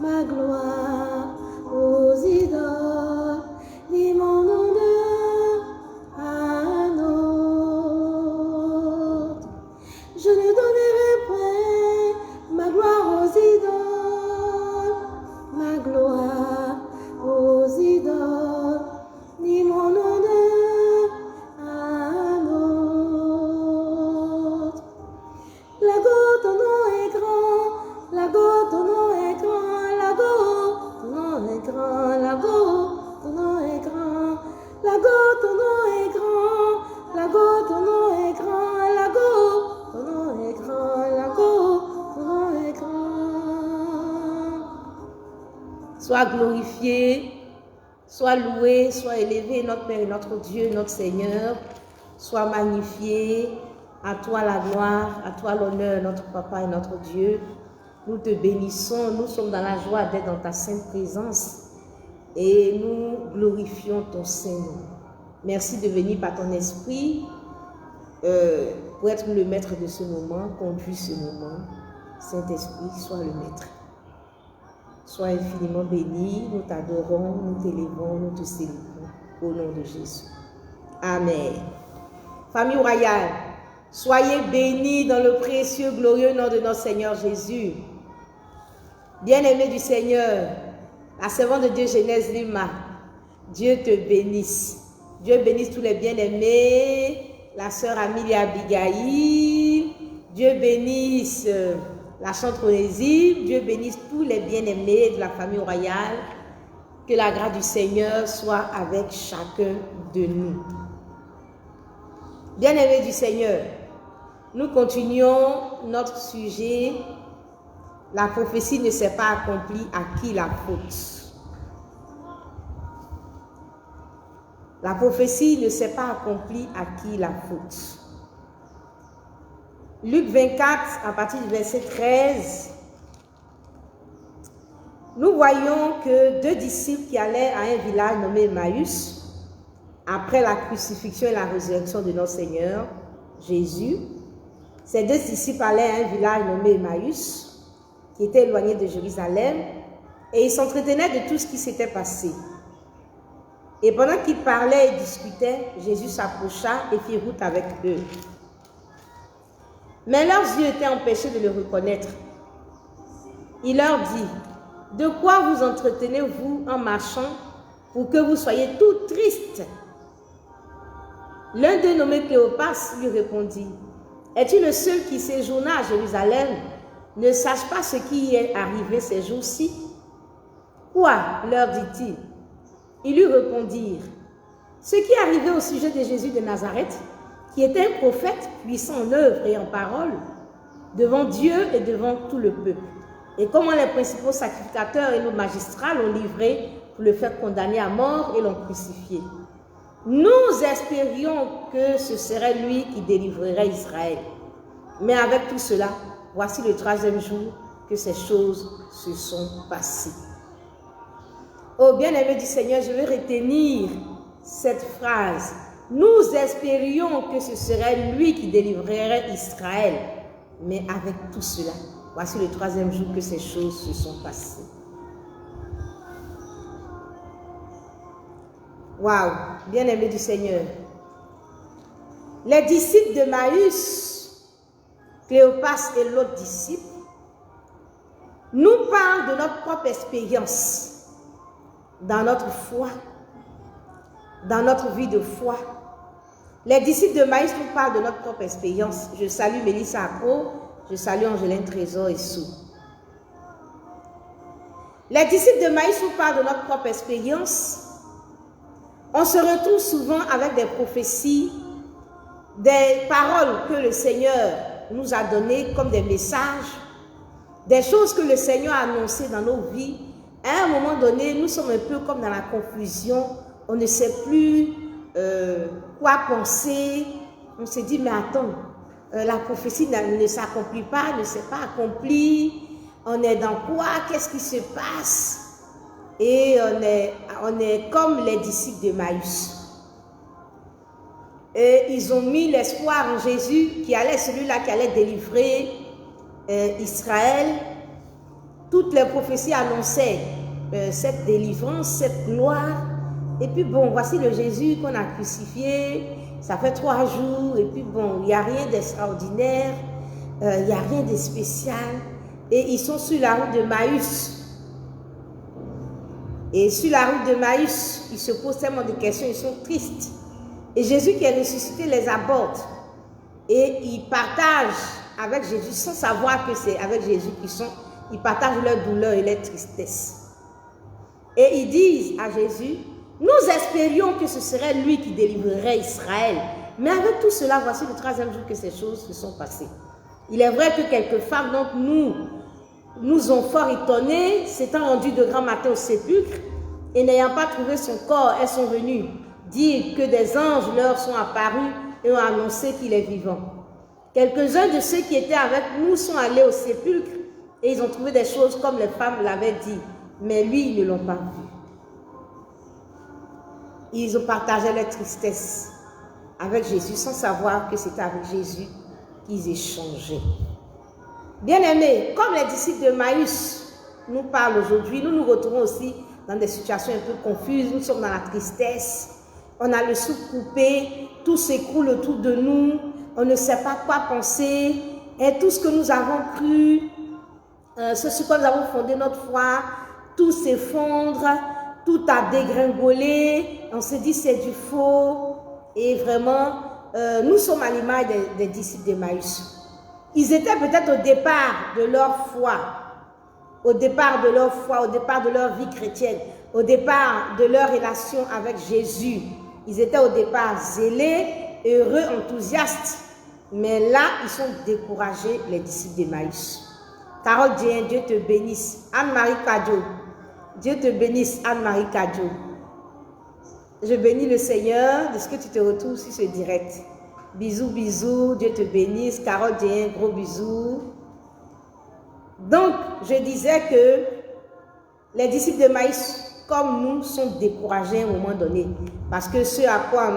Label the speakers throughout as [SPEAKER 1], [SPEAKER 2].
[SPEAKER 1] ma gloire aux idoles, ni mon honneur à un autre. Je ne donnerai point ma gloire aux idoles, ma gloire aux idoles, ni mon honneur à un autre. La goutte, ton nom est grand, la goutte, ton nom est grand, la goutte, ton nom est grand, la goutte, ton nom est grand, la goutte, ton nom est grand, la goutte, ton nom est grand, la goutte, ton nom est grand, la goutte, ton nom est grand. Sois glorifié, sois loué, sois élevé, notre Père et notre Dieu, notre Seigneur. Sois magnifié. À toi la gloire, à toi l'honneur, notre Papa et notre Dieu. Nous te bénissons, nous sommes dans la joie d'être dans ta sainte présence et nous glorifions ton Saint-Nom. Merci de venir par ton esprit pour être le maître de ce moment, conduis ce moment. Saint-Esprit, sois le maître. Sois infiniment béni, nous t'adorons, nous t'élevons, nous te célébrons au nom de Jésus. Amen. Famille royale, soyez bénis dans le précieux, glorieux nom de notre Seigneur Jésus. Bien-aimé du Seigneur, la servante de Dieu Genèse Lima, Dieu te bénisse. Dieu bénisse tous les bien-aimés, la sœur Amélie Abigail, Dieu bénisse la chante Onésime, Dieu bénisse tous les bien-aimés de la famille royale. Que la grâce du Seigneur soit avec chacun de nous. Bien-aimés du Seigneur, nous continuons notre sujet. La prophétie ne s'est pas accomplie, à qui la faute? La prophétie ne s'est pas accomplie, à qui la faute? Luc 24, à partir du verset 13, nous voyons que deux disciples qui allaient à un village nommé Emmaüs, après la crucifixion et la résurrection de notre Seigneur Jésus, ces deux disciples allaient à un village nommé Emmaüs, qui était éloigné de Jérusalem, et ils s'entretenaient de tout ce qui s'était passé. Et pendant qu'ils parlaient et discutaient, Jésus s'approcha et fit route avec eux. Mais leurs yeux étaient empêchés de le reconnaître. Il leur dit, « De quoi vous entretenez-vous en marchant pour que vous soyez tout tristes ?» L'un d'eux, nommé Cléopas, lui répondit, « Es-tu le seul qui séjourna à Jérusalem, ne sache pas ce qui y est arrivé ces jours-ci? » « Quoi ?» leur dit-il. Ils lui répondirent, « Ce qui est arrivé au sujet de Jésus de Nazareth, qui était un prophète puissant en œuvre et en parole, devant Dieu et devant tout le peuple. Et comment les principaux sacrificateurs et nos magistrats l'ont livré pour le faire condamner à mort et l'ont crucifié. Nous espérions que ce serait lui qui délivrerait Israël. Mais avec tout cela, voici le troisième jour que ces choses se sont passées. » Oh bien-aimé du Seigneur, je vais retenir cette phrase. Nous espérions que ce serait lui qui délivrerait Israël. Mais avec tout cela, voici le troisième jour que ces choses se sont passées. Waouh, bien-aimé du Seigneur. Les disciples de Maüs, Cléopas et l'autre disciple, nous parlent de notre propre expérience dans notre foi, dans notre vie de foi. Les disciples de Maüs nous parlent de notre propre expérience. Je salue Mélissa Accro, je salue Angeline Trésor et Sou. Les disciples de Maüs nous parlent de notre propre expérience. On se retrouve souvent avec des prophéties, des paroles que le Seigneur nous a données comme des messages, des choses que le Seigneur a annoncées dans nos vies. À un moment donné, nous sommes un peu comme dans la confusion, on ne sait plus quoi penser. On se dit, mais attends, la prophétie ne s'accomplit pas, ne s'est pas accomplie. On est dans quoi? Qu'est-ce qui se passe? Et on est comme les disciples de Maüs. Et ils ont mis l'espoir en Jésus, celui-là qui allait délivrer Israël. toutes les prophéties annonçaient cette délivrance, cette gloire. Et puis bon, voici le Jésus qu'on a crucifié, ça fait 3 jours, et puis bon, il n'y a rien d'extraordinaire, il n'y a rien de spécial. Et ils sont sur la route de Maüs. Et sur la route de Maüs, ils se posent tellement de questions, ils sont tristes. Et Jésus qui est ressuscité les aborde. Et ils partagent avec Jésus, sans savoir que c'est avec Jésus qu'ils sont, ils partagent leur douleur et leur tristesse. Et ils disent à Jésus, nous espérions que ce serait lui qui délivrerait Israël. Mais avec tout cela, voici le 3e jour que ces choses se sont passées. Il est vrai que quelques femmes d'entre nous ont fort étonnés, s'étant rendues de grand matin au sépulcre, et n'ayant pas trouvé son corps, elles sont venues dire que des anges leur sont apparus et ont annoncé qu'il est vivant. Quelques-uns de ceux qui étaient avec nous sont allés au sépulcre et ils ont trouvé des choses comme les femmes l'avaient dit, mais lui, ils ne l'ont pas vu. Ils ont partagé leur tristesse avec Jésus sans savoir que c'était avec Jésus qu'ils échangeaient. Bien-aimés, comme les disciples de Maüs nous parlent aujourd'hui, nous nous retrouvons aussi dans des situations un peu confuses, nous sommes dans la tristesse, on a le souffle coupé, tout s'écroule autour de nous, on ne sait pas quoi penser, et tout ce que nous avons cru, ce sur quoi nous avons fondé notre foi, tout s'effondre, tout a dégringolé, on se dit c'est du faux, et vraiment, nous sommes à l'image des disciples de Maüs. Ils étaient peut-être au départ de leur foi, au départ de leur vie chrétienne, au départ de leur relation avec Jésus. Ils étaient au départ zélés, heureux, enthousiastes. Mais là, ils sont découragés, les disciples d'Emmaüs. Carole Dien, Dieu te bénisse. Anne-Marie Kadjo. Dieu te bénisse, Anne-Marie Kadjo. Je bénis le Seigneur de ce que tu te retrouves sur ce direct. Bisous, bisous, Dieu te bénisse. Carole Dien, gros bisous. Donc, je disais que les disciples de Maïs, comme nous, sont découragés à un moment donné. Parce que ce en quoi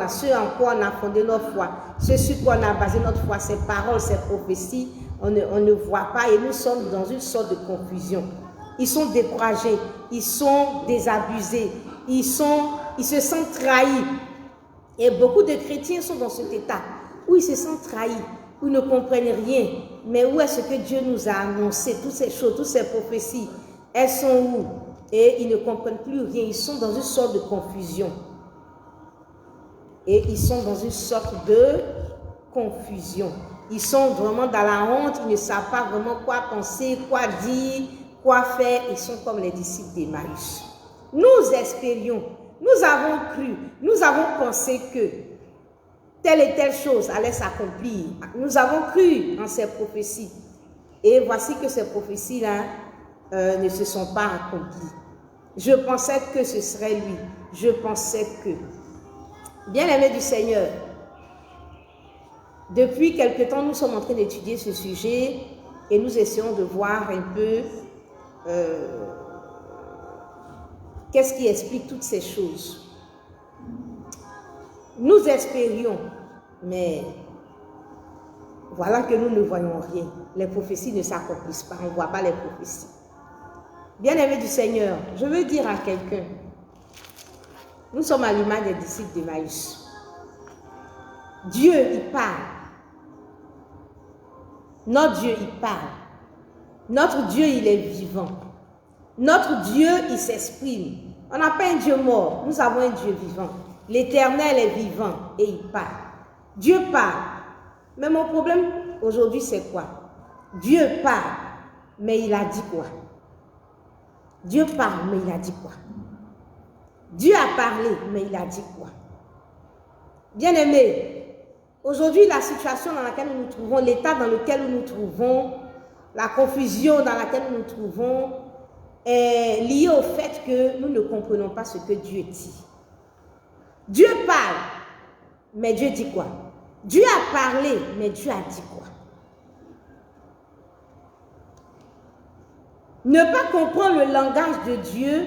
[SPEAKER 1] on a fondé notre foi, ce sur quoi on a basé notre foi, ces paroles, ces prophéties, on ne voit pas et nous sommes dans une sorte de confusion. Ils sont découragés, ils sont désabusés, ils se sentent trahis. Et beaucoup de chrétiens sont dans cet état où ils se sentent trahis, où ils ne comprennent rien. Mais où est-ce que Dieu nous a annoncé toutes ces choses, toutes ces prophéties? Elles sont où? Et ils ne comprennent plus rien. Ils sont dans une sorte de confusion. Et ils sont dans une sorte de confusion. Ils sont vraiment dans la honte. Ils ne savent pas vraiment quoi penser, quoi dire, quoi faire. Ils sont comme les disciples d'Emmaüs. Nous espérions, nous avons cru, nous avons pensé que telle et telle chose allait s'accomplir. Nous avons cru en ces prophéties. Et voici que ces prophéties-là ne se sont pas accomplies. Je pensais que ce serait lui. Je pensais que. Bien-aimés du Seigneur, depuis quelque temps, nous sommes en train d'étudier ce sujet et nous essayons de voir un peu qu'est-ce qui explique toutes ces choses. Nous espérions, mais voilà que nous ne voyons rien. Les prophéties ne s'accomplissent pas, on ne voit pas les prophéties. Bien-aimés du Seigneur, je veux dire à quelqu'un, nous sommes à l'image des disciples d'Emmaüs. Dieu, il parle. Notre Dieu, il parle. Notre Dieu, il est vivant. Notre Dieu, il s'exprime. On n'a pas un Dieu mort, nous avons un Dieu vivant. L'Éternel est vivant et il parle. Dieu parle. Mais mon problème aujourd'hui, c'est quoi? Dieu parle, mais il a dit quoi? Dieu parle, mais il a dit quoi? Dieu a parlé, mais il a dit quoi? Bien-aimés, aujourd'hui, la situation dans laquelle nous nous trouvons, l'état dans lequel nous nous trouvons, la confusion dans laquelle nous nous trouvons, est liée au fait que nous ne comprenons pas ce que Dieu dit. Dieu parle, mais Dieu dit quoi? Dieu a parlé, mais Dieu a dit quoi? Ne pas comprendre le langage de Dieu,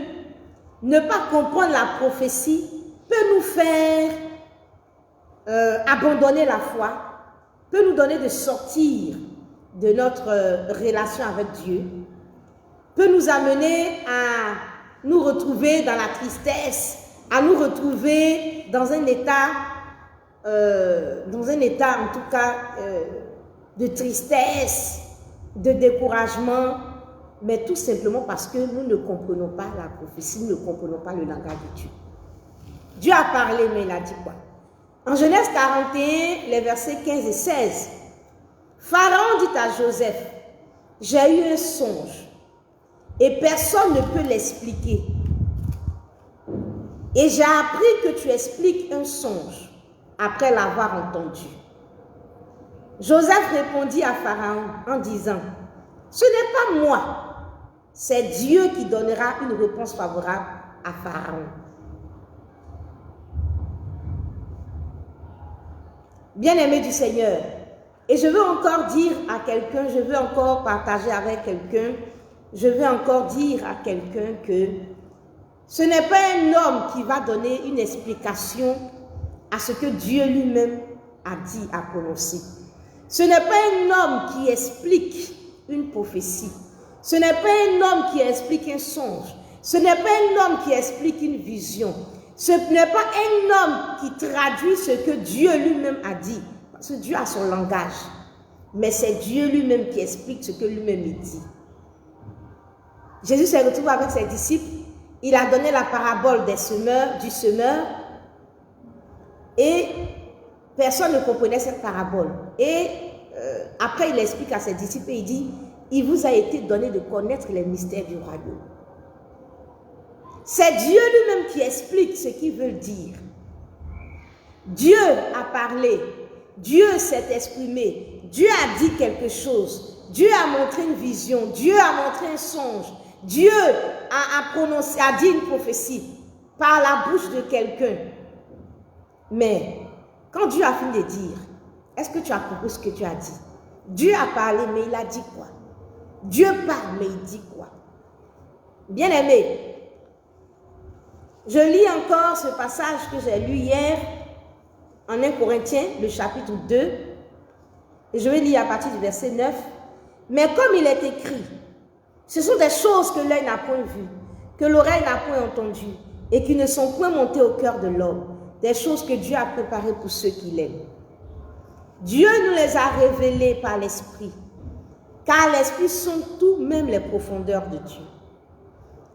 [SPEAKER 1] ne pas comprendre la prophétie, peut nous faire abandonner la foi, peut nous donner de sortir de notre relation avec Dieu peut nous amener à nous retrouver dans la tristesse, à nous retrouver dans un état en tout cas de tristesse, de découragement, mais tout simplement parce que nous ne comprenons pas la prophétie, nous ne comprenons pas le langage de Dieu. Dieu a parlé, mais il a dit quoi? En Genèse 41, les versets 15 et 16, Pharaon dit à Joseph, j'ai eu un songe et personne ne peut l'expliquer. Et j'ai appris que tu expliques un songe après l'avoir entendu. Joseph répondit à Pharaon en disant, ce n'est pas moi, c'est Dieu qui donnera une réponse favorable à Pharaon. Bien-aimé du Seigneur, et je veux encore dire à quelqu'un, je veux encore partager avec quelqu'un, je veux encore dire à quelqu'un que ce n'est pas un homme qui va donner une explication à ce que Dieu lui-même a dit, a prononcé. Ce n'est pas un homme qui explique une prophétie. Ce n'est pas un homme qui explique un songe. Ce n'est pas un homme qui explique une vision. Ce n'est pas un homme qui traduit ce que Dieu lui-même a dit. Parce que Dieu a son langage. Mais c'est Dieu lui-même qui explique ce que lui-même dit. Jésus s'est retrouvé avec ses disciples. Il a donné la parabole du semeur. Et personne ne comprenait cette parabole. Et après, il explique à ses disciples et il dit, il vous a été donné de connaître les mystères du royaume. C'est Dieu lui-même qui explique ce qu'il veut dire. Dieu a parlé. Dieu s'est exprimé. Dieu a dit quelque chose. Dieu a montré une vision. Dieu a montré un songe. Dieu a dit une prophétie par la bouche de quelqu'un. Mais quand Dieu a fini de dire, est-ce que tu as compris ce que tu as dit? Dieu a parlé, mais il a dit quoi? Dieu parle, mais il dit quoi? Bien-aimé, je lis encore ce passage que j'ai lu hier en 1 Corinthiens, le chapitre 2, et je vais lire à partir du verset 9. Mais comme il est écrit, ce sont des choses que l'œil n'a point vues, que l'oreille n'a point entendues, et qui ne sont point montées au cœur de l'homme, des choses que Dieu a préparées pour ceux qui l'aiment. Dieu nous les a révélées par l'Esprit, car l'Esprit sonde tout, même les profondeurs de Dieu.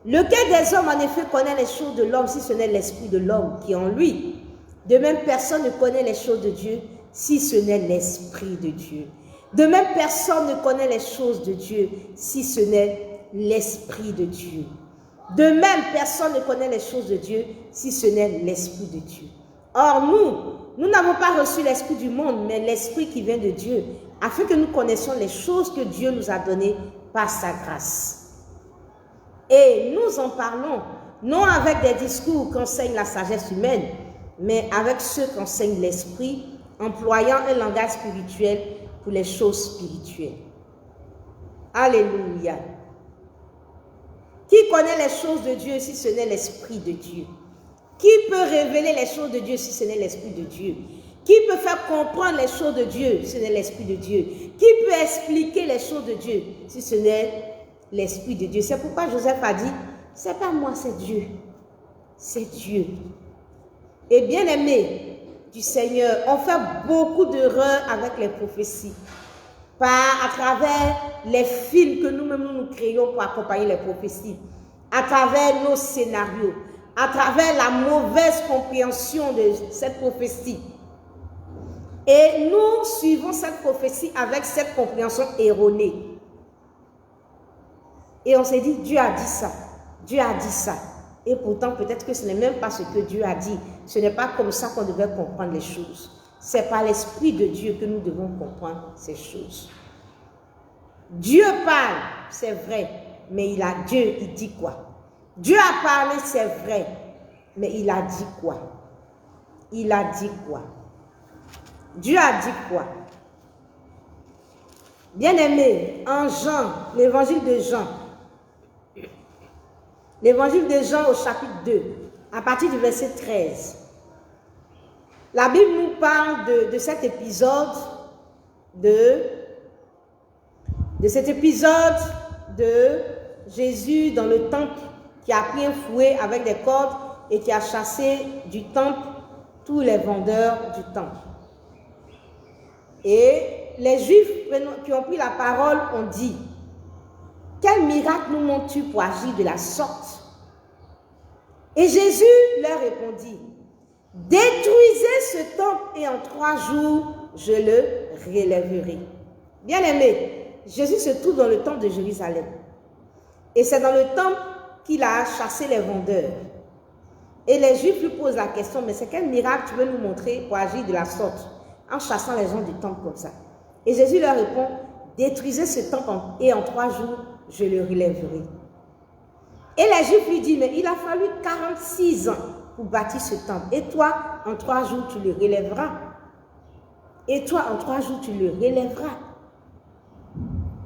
[SPEAKER 1] Lequel des hommes en effet connaît les choses de l'homme si ce n'est l'Esprit de l'homme qui est en lui? De même, personne ne connaît les choses de Dieu si ce n'est l'Esprit de Dieu. De même, personne ne connaît les choses de Dieu si ce n'est l'Esprit de Dieu. De même, personne ne connaît les choses de Dieu si ce n'est l'Esprit de Dieu. Or, nous n'avons pas reçu l'Esprit du monde, mais l'Esprit qui vient de Dieu, afin que nous connaissions les choses que Dieu nous a données par sa grâce. Et nous en parlons, non avec des discours qu'enseigne la sagesse humaine, mais avec ceux qu'enseigne l'Esprit, employant un langage spirituel pour les choses spirituelles. Alléluia. Qui connaît les choses de Dieu si ce n'est l'Esprit de Dieu? Qui peut révéler les choses de Dieu si ce n'est l'Esprit de Dieu? Qui peut faire comprendre les choses de Dieu si ce n'est l'Esprit de Dieu? Qui peut expliquer les choses de Dieu si ce n'est l'Esprit de Dieu? C'est pourquoi Joseph a dit, c'est pas moi, c'est Dieu. C'est Dieu. Et bien aimé du Seigneur, on fait beaucoup d'erreurs avec les prophéties. À travers les films que nous-mêmes nous créons pour accompagner les prophéties, à travers nos scénarios, à travers la mauvaise compréhension de cette prophétie. Et nous suivons cette prophétie avec cette compréhension erronée. Et on s'est dit, Dieu a dit ça, Dieu a dit ça. Et pourtant, peut-être que ce n'est même pas ce que Dieu a dit. Ce n'est pas comme ça qu'on devait comprendre les choses. C'est par l'Esprit de Dieu que nous devons comprendre ces choses. Dieu parle, c'est vrai, mais Dieu, il dit quoi? Dieu a parlé, c'est vrai, mais il a dit quoi? Il a dit quoi? Dieu a dit quoi? Bien-aimé, en Jean, l'évangile de Jean au chapitre 2, à partir du verset 13, la Bible nous parle de cet épisode de Jésus dans le temple qui a pris un fouet avec des cordes et qui a chassé du temple tous les vendeurs du temple. Et les Juifs qui ont pris la parole ont dit, quel miracle nous montres-tu pour agir de la sorte? Et Jésus leur répondit, détruisez ce temple et en 3 jours, je le relèverai. Bien-aimé, Jésus se trouve dans le temple de Jérusalem. Et c'est dans le temple qu'il a chassé les vendeurs. Et les Juifs lui posent la question, mais c'est quel miracle tu veux nous montrer pour agir de la sorte, en chassant les gens du temple comme ça? Et Jésus leur répond, détruisez ce temple et en 3 jours, je le relèverai. Et les Juifs lui disent, mais il a fallu 46 ans pour bâtir ce temple. Et toi, en 3 jours, tu le relèveras. Et toi, en 3 jours, tu le relèveras.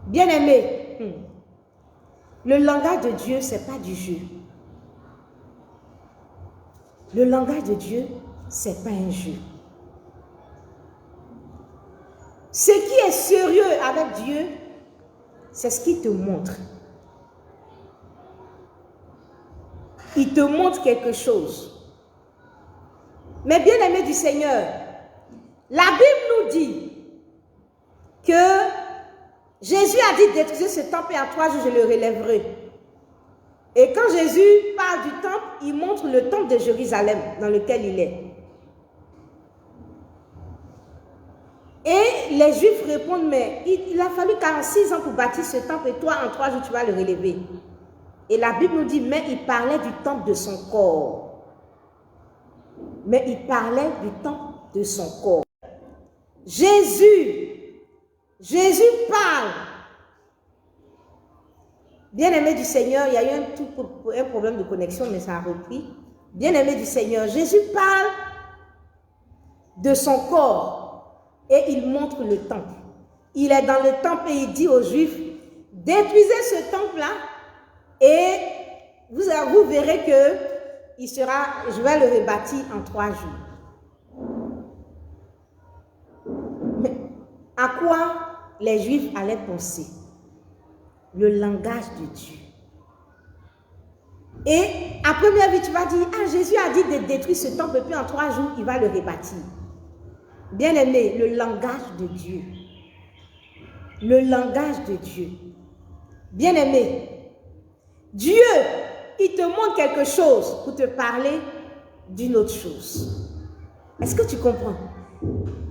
[SPEAKER 1] Bien-aimé, le langage de Dieu, ce n'est pas du jeu. Le langage de Dieu, ce n'est pas un jeu. Ce qui est sérieux avec Dieu, c'est ce qu'il te montre. Il te montre quelque chose. Mais bien aimé du Seigneur, la Bible nous dit que Jésus a dit détruisez ce temple et en 3 jours je le relèverai. Et quand Jésus parle du temple, il montre le temple de Jérusalem dans lequel il est. Et les Juifs répondent, mais il a fallu 46 ans pour bâtir ce temple et toi en 3 jours tu vas le relever. Et la Bible nous dit, mais il parlait du temple de son corps. Mais il parlait du temple de son corps. Jésus parle. Bien-aimé du Seigneur, il y a eu un problème de connexion, mais ça a repris. Bien-aimé du Seigneur, Jésus parle de son corps et il montre le temple. Il est dans le temple et il dit aux Juifs, détruisez ce temple-là et vous verrez que je vais le rebâtir en 3 jours. Mais à quoi les Juifs allaient penser? Le langage de Dieu. Et à première vue, tu vas dire, ah, Jésus a dit de détruire ce temple, et puis en 3 jours, il va le rebâtir. Bien-aimé, le langage de Dieu. Le langage de Dieu. Bien-aimé, Dieu, il te montre quelque chose pour te parler d'une autre chose. Est-ce que tu comprends?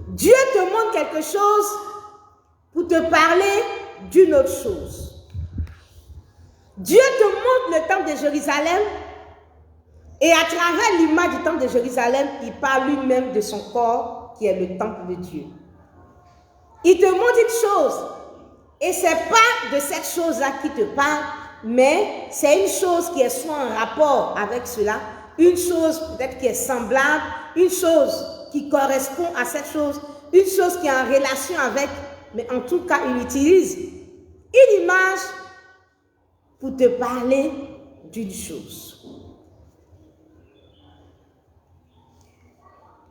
[SPEAKER 1] Dieu te montre quelque chose pour te parler d'une autre chose. Dieu te montre le temple de Jérusalem et à travers l'image du temple de Jérusalem, il parle lui-même de son corps qui est le temple de Dieu. Il te montre une chose et ce n'est pas de cette chose-là qui te parle, mais c'est une chose qui est soit en rapport avec cela, une chose peut-être qui est semblable, une chose qui correspond à cette chose, une chose qui est en relation avec, mais en tout cas, il utilise une image pour te parler d'une chose.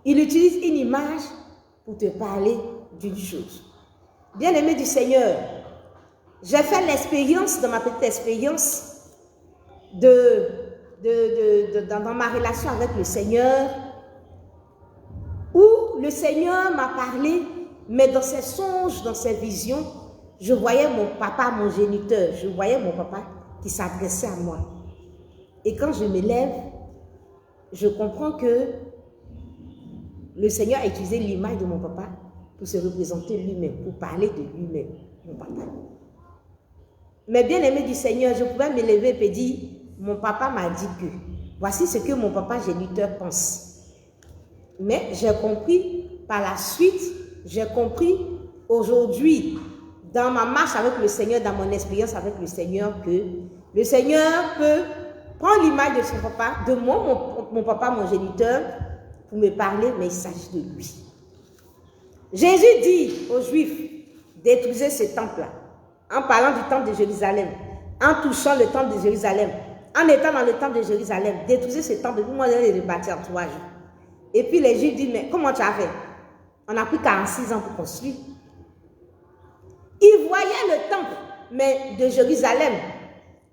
[SPEAKER 1] Il utilise une image pour te parler d'une chose. Bien-aimé du Seigneur, j'ai fait l'expérience, dans ma petite expérience, dans ma relation avec le Seigneur, où le Seigneur m'a parlé, mais dans ses songes, dans ses visions, je voyais mon papa, mon géniteur, je voyais mon papa qui s'adressait à moi. Et quand je me lève, je comprends que le Seigneur a utilisé l'image de mon papa pour se représenter lui-même, pour parler de lui-même, mon papa. Mais bien aimé du Seigneur, je pouvais me lever et dire, mon papa m'a dit que, voici ce que mon papa géniteur pense. Mais j'ai compris par la suite, j'ai compris aujourd'hui, dans ma marche avec le Seigneur, dans mon expérience avec le Seigneur, que le Seigneur peut prendre l'image de son papa, de moi, mon papa, mon géniteur, pour me parler, mais il s'agit de lui. Jésus dit aux Juifs, détruisez ce temple-là, en parlant du temple de Jérusalem, en touchant le temple de Jérusalem, en étant dans le temple de Jérusalem, détruisez ce temple, pour moi, je vais le rebâtir en 3 jours. Et puis les Juifs disent, mais comment tu as fait? On a pris 46 ans pour construire. Ils voyaient le temple, mais de Jérusalem.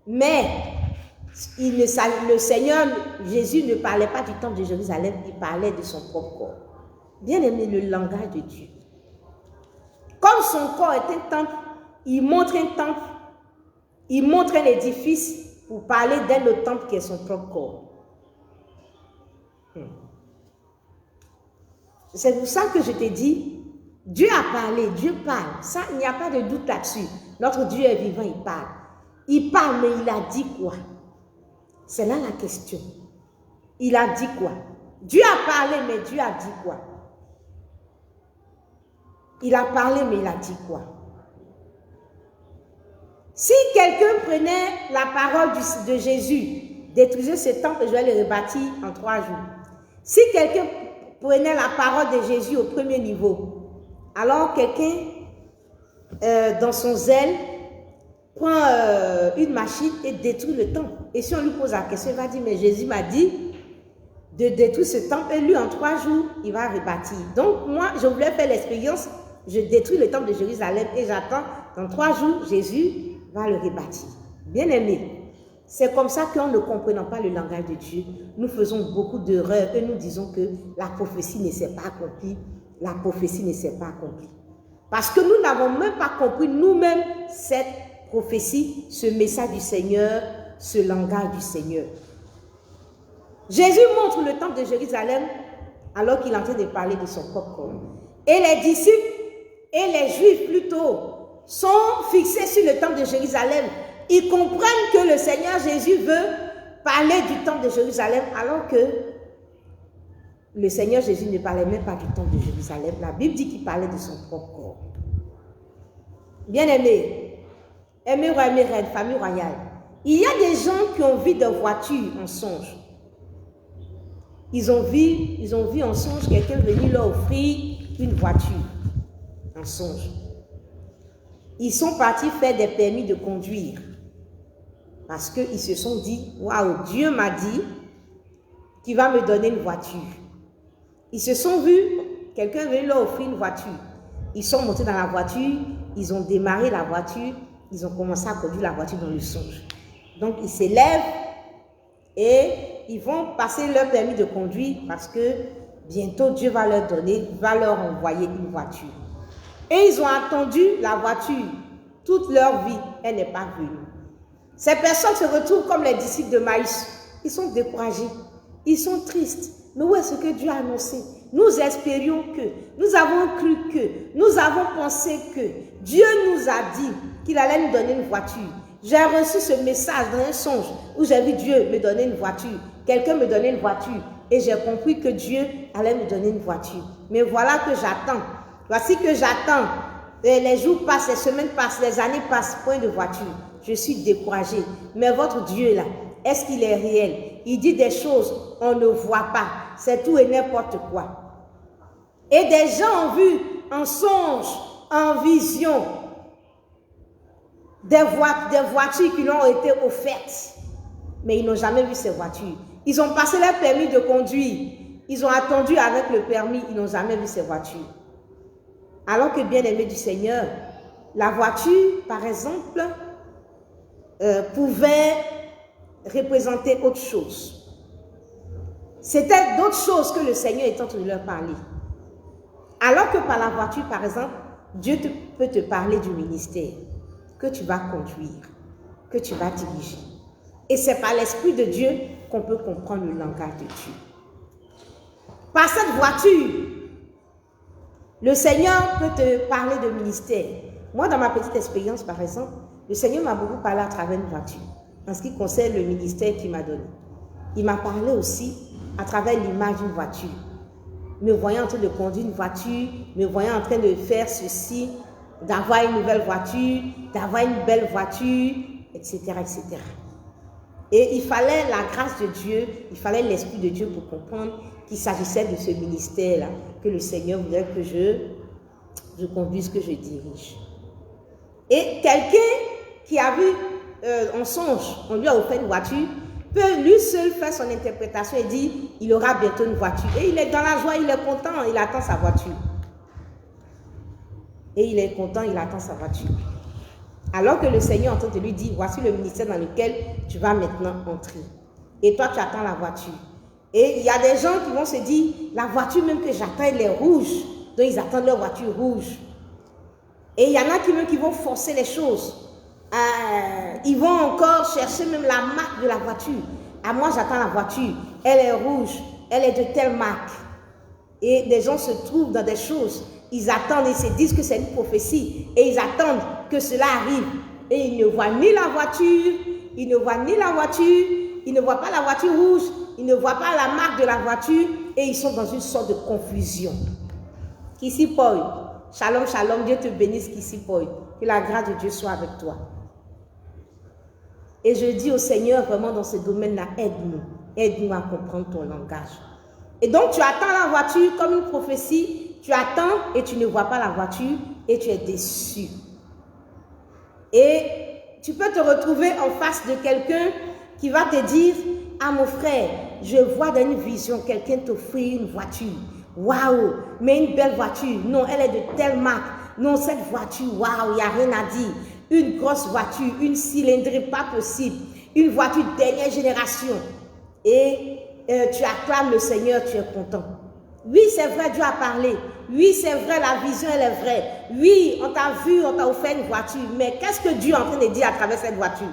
[SPEAKER 1] Mais le Seigneur Jésus ne parlait pas du temple de Jérusalem, il parlait de son propre corps. Bien aimé, le langage de Dieu. Comme son corps est un temple, il montre un édifice pour parler d'un autre temple qui est son propre corps. C'est pour ça que je te dis, Dieu a parlé, Dieu parle. Ça, il n'y a pas de doute là-dessus. Notre Dieu est vivant, il parle. Il parle, mais il a dit quoi? C'est là la question. Il a dit quoi? Dieu a parlé, mais Dieu a dit quoi? Il a parlé, mais il a dit quoi? Si quelqu'un prenait la parole de Jésus, détruisait ce temple, je vais le rebâtir en 3 jours. Si quelqu'un prenait la parole de Jésus au premier niveau, alors quelqu'un, dans son zèle, prend une machine et détruit le temple. Et si on lui pose la question, il va dire, mais Jésus m'a dit de détruire ce temple, et lui, en 3 jours, il va rebâtir. Donc, moi, je voulais faire l'expérience, je détruis le temple de Jérusalem et j'attends, dans 3 jours, Jésus va le rebâtir. Bien aimé, c'est comme ça qu'en ne comprenant pas le langage de Dieu, nous faisons beaucoup d'erreurs et nous disons que la prophétie ne s'est pas accomplie. La prophétie ne s'est pas accomplie. Parce que nous n'avons même pas compris nous-mêmes cette prophétie, ce message du Seigneur, ce langage du Seigneur. Jésus montre le temple de Jérusalem alors qu'il est en train de parler de son propre corps. Et les disciples et les Juifs plutôt sont fixés sur le temple de Jérusalem. Ils comprennent que le Seigneur Jésus veut parler du temple de Jérusalem alors que le Seigneur Jésus ne parlait même pas du temple de Jérusalem. La Bible dit qu'il parlait de son propre corps. Bien-aimés, aimés rois, aimés reines, famille royale, il y a des gens qui ont vu des voitures en songe. Ils ont vu en songe quelqu'un venir leur offrir une voiture en songe. Ils sont partis faire des permis de conduire parce qu'ils se sont dit, waouh, Dieu m'a dit qu'il va me donner une voiture. Ils se sont vus, quelqu'un venir leur offrir une voiture. Ils sont montés dans la voiture, ils ont démarré la voiture, ils ont commencé à conduire la voiture dans le songe. Donc ils s'élèvent et ils vont passer leur permis de conduire parce que bientôt Dieu va leur donner, va leur envoyer une voiture. Et ils ont attendu la voiture toute leur vie, elle n'est pas venue. Ces personnes se retrouvent comme les disciples de Maïs. Ils sont découragés, ils sont tristes. Mais où est-ce que Dieu a annoncé? Nous espérions que, nous avons cru que, nous avons pensé que Dieu nous a dit qu'il allait nous donner une voiture. J'ai reçu ce message dans un songe où j'ai vu Dieu me donner une voiture. Quelqu'un me donnait une voiture et j'ai compris que Dieu allait me donner une voiture. Mais voilà que j'attends. Voici que j'attends. Les jours passent, les semaines passent, les années passent, point de voiture. Je suis découragée. Mais votre Dieu là, est-ce qu'il est réel? Il dit des choses, on ne voit pas. C'est tout et n'importe quoi. Et des gens ont vu en songe, en vision, des voitures qui leur ont été offertes. Mais ils n'ont jamais vu ces voitures. Ils ont passé leur permis de conduire. Ils ont attendu avec le permis, ils n'ont jamais vu ces voitures. Alors que, bien aimé du Seigneur, la voiture, par exemple, pouvait représenter autre chose. C'était d'autres choses que le Seigneur est en train de leur parler. Alors que par la voiture, par exemple, Dieu peut te parler du ministère que tu vas conduire, que tu vas diriger. Et c'est par l'Esprit de Dieu qu'on peut comprendre le langage de Dieu. Par cette voiture, le Seigneur peut te parler de ministère. Moi, dans ma petite expérience, par exemple, le Seigneur m'a beaucoup parlé à travers une voiture, en ce qui concerne le ministère qu'il m'a donné. Il m'a parlé aussi à travers l'image d'une voiture. Me voyant en train de conduire une voiture, me voyant en train de faire ceci, d'avoir une nouvelle voiture, d'avoir une belle voiture, etc., etc. Et il fallait la grâce de Dieu, il fallait l'Esprit de Dieu pour comprendre qu'il s'agissait de ce ministère-là, que le Seigneur voulait que je conduise, que je dirige. Et quelqu'un qui a vu en songe, on lui a offert une voiture, peut lui seul faire son interprétation et dire il aura bientôt une voiture. Et il est dans la joie, il est content, il attend sa voiture. Et il est content, il attend sa voiture. Alors que le Seigneur est en train de lui dire, voici le ministère dans lequel tu vas maintenant entrer. Et toi, tu attends la voiture. Et il y a des gens qui vont se dire, la voiture même que j'attends, elle est rouge. Donc, ils attendent leur voiture rouge. Et il y en a qui vont forcer les choses. Ils vont encore chercher même la marque de la voiture. Moi, j'attends la voiture. Elle est rouge. Elle est de telle marque. Et des gens se trouvent dans des choses. Ils attendent et se disent que c'est une prophétie. Et ils attendent que cela arrive. Et ils ne voient ni la voiture. Ils ne voient ni la voiture. Ils ne voient pas la voiture rouge. Ils ne voient pas la marque de la voiture. Et ils sont dans une sorte de confusion. Kissi Paul. Shalom, shalom. Dieu te bénisse, Kissi Paul. Que la grâce de Dieu soit avec toi. Et je dis au Seigneur, vraiment dans ce domaine-là, aide-nous. Aide-nous à comprendre ton langage. Et donc, tu attends la voiture comme une prophétie. Tu attends et tu ne vois pas la voiture et tu es déçu. Et tu peux te retrouver en face de quelqu'un qui va te dire, ah mon frère, je vois dans une vision quelqu'un t'offrir une voiture. Waouh, mais une belle voiture. Non, elle est de telle marque. Non, cette voiture, waouh, il n'y a rien à dire. Une grosse voiture, une cylindrée pas possible. Une voiture dernière génération. Et tu acclames le Seigneur, tu es content. Oui, c'est vrai, Dieu a parlé. Oui, c'est vrai, la vision, elle est vraie. Oui, on t'a vu, on t'a offert une voiture. Mais qu'est-ce que Dieu est en train de dire à travers cette voiture?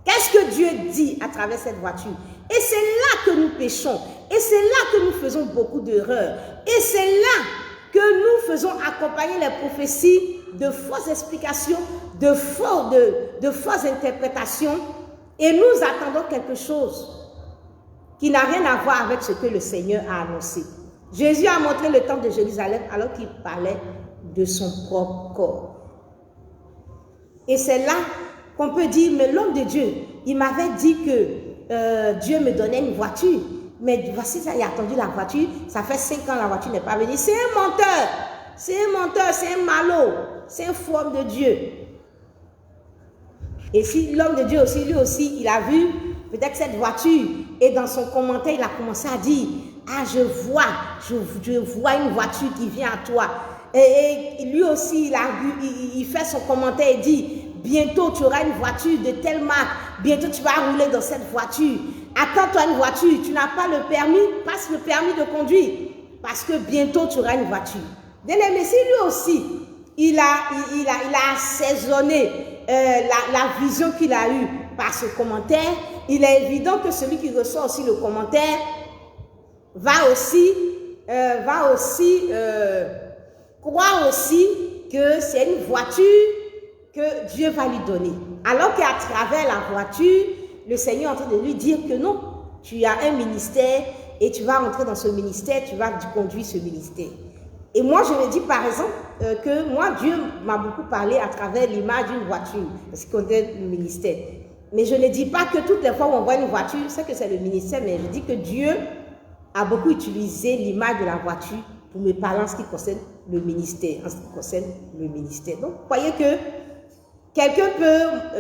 [SPEAKER 1] Qu'est-ce que Dieu dit à travers cette voiture? Et c'est là que nous péchons. Et c'est là que nous faisons beaucoup d'erreurs. Et c'est là que nous faisons accompagner les prophéties de fausses explications, de fausses interprétations. Et nous attendons quelque chose qui n'a rien à voir avec ce que le Seigneur a annoncé. Jésus a montré le temple de Jérusalem alors qu'il parlait de son propre corps. Et c'est là qu'on peut dire, mais l'homme de Dieu, il m'avait dit que Dieu me donnait une voiture. Mais voici, ça, il a attendu la voiture, ça fait 5 ans la voiture n'est pas venue. C'est un menteur, c'est un menteur, c'est un malot, c'est un faux homme de Dieu. Et si l'homme de Dieu aussi, lui aussi, il a vu peut-être cette voiture et dans son commentaire, il a commencé à dire, ah je vois une voiture qui vient à toi. Et lui aussi, il fait son commentaire et dit, bientôt tu auras une voiture de telle marque, bientôt tu vas rouler dans cette voiture. Attends-toi une voiture, tu n'as pas le permis, passe le permis de conduire, parce que bientôt tu auras une voiture. Bien aimé, si lui aussi, il a assaisonné la vision qu'il a eue par ce commentaire, il est évident que celui qui reçoit aussi le commentaire va aussi croire aussi que c'est une voiture que Dieu va lui donner. Alors qu'à travers la voiture, le Seigneur est en train de lui dire que non, tu as un ministère et tu vas entrer dans ce ministère, tu vas conduire ce ministère. Et moi, je me dis par exemple que moi, Dieu m'a beaucoup parlé à travers l'image d'une voiture, parce qu'on est le ministère. Mais je ne dis pas que toutes les fois où on voit une voiture, c'est que c'est le ministère, mais je dis que Dieu a beaucoup utilisé l'image de la voiture pour me parler en ce qui concerne le ministère, Donc, voyez que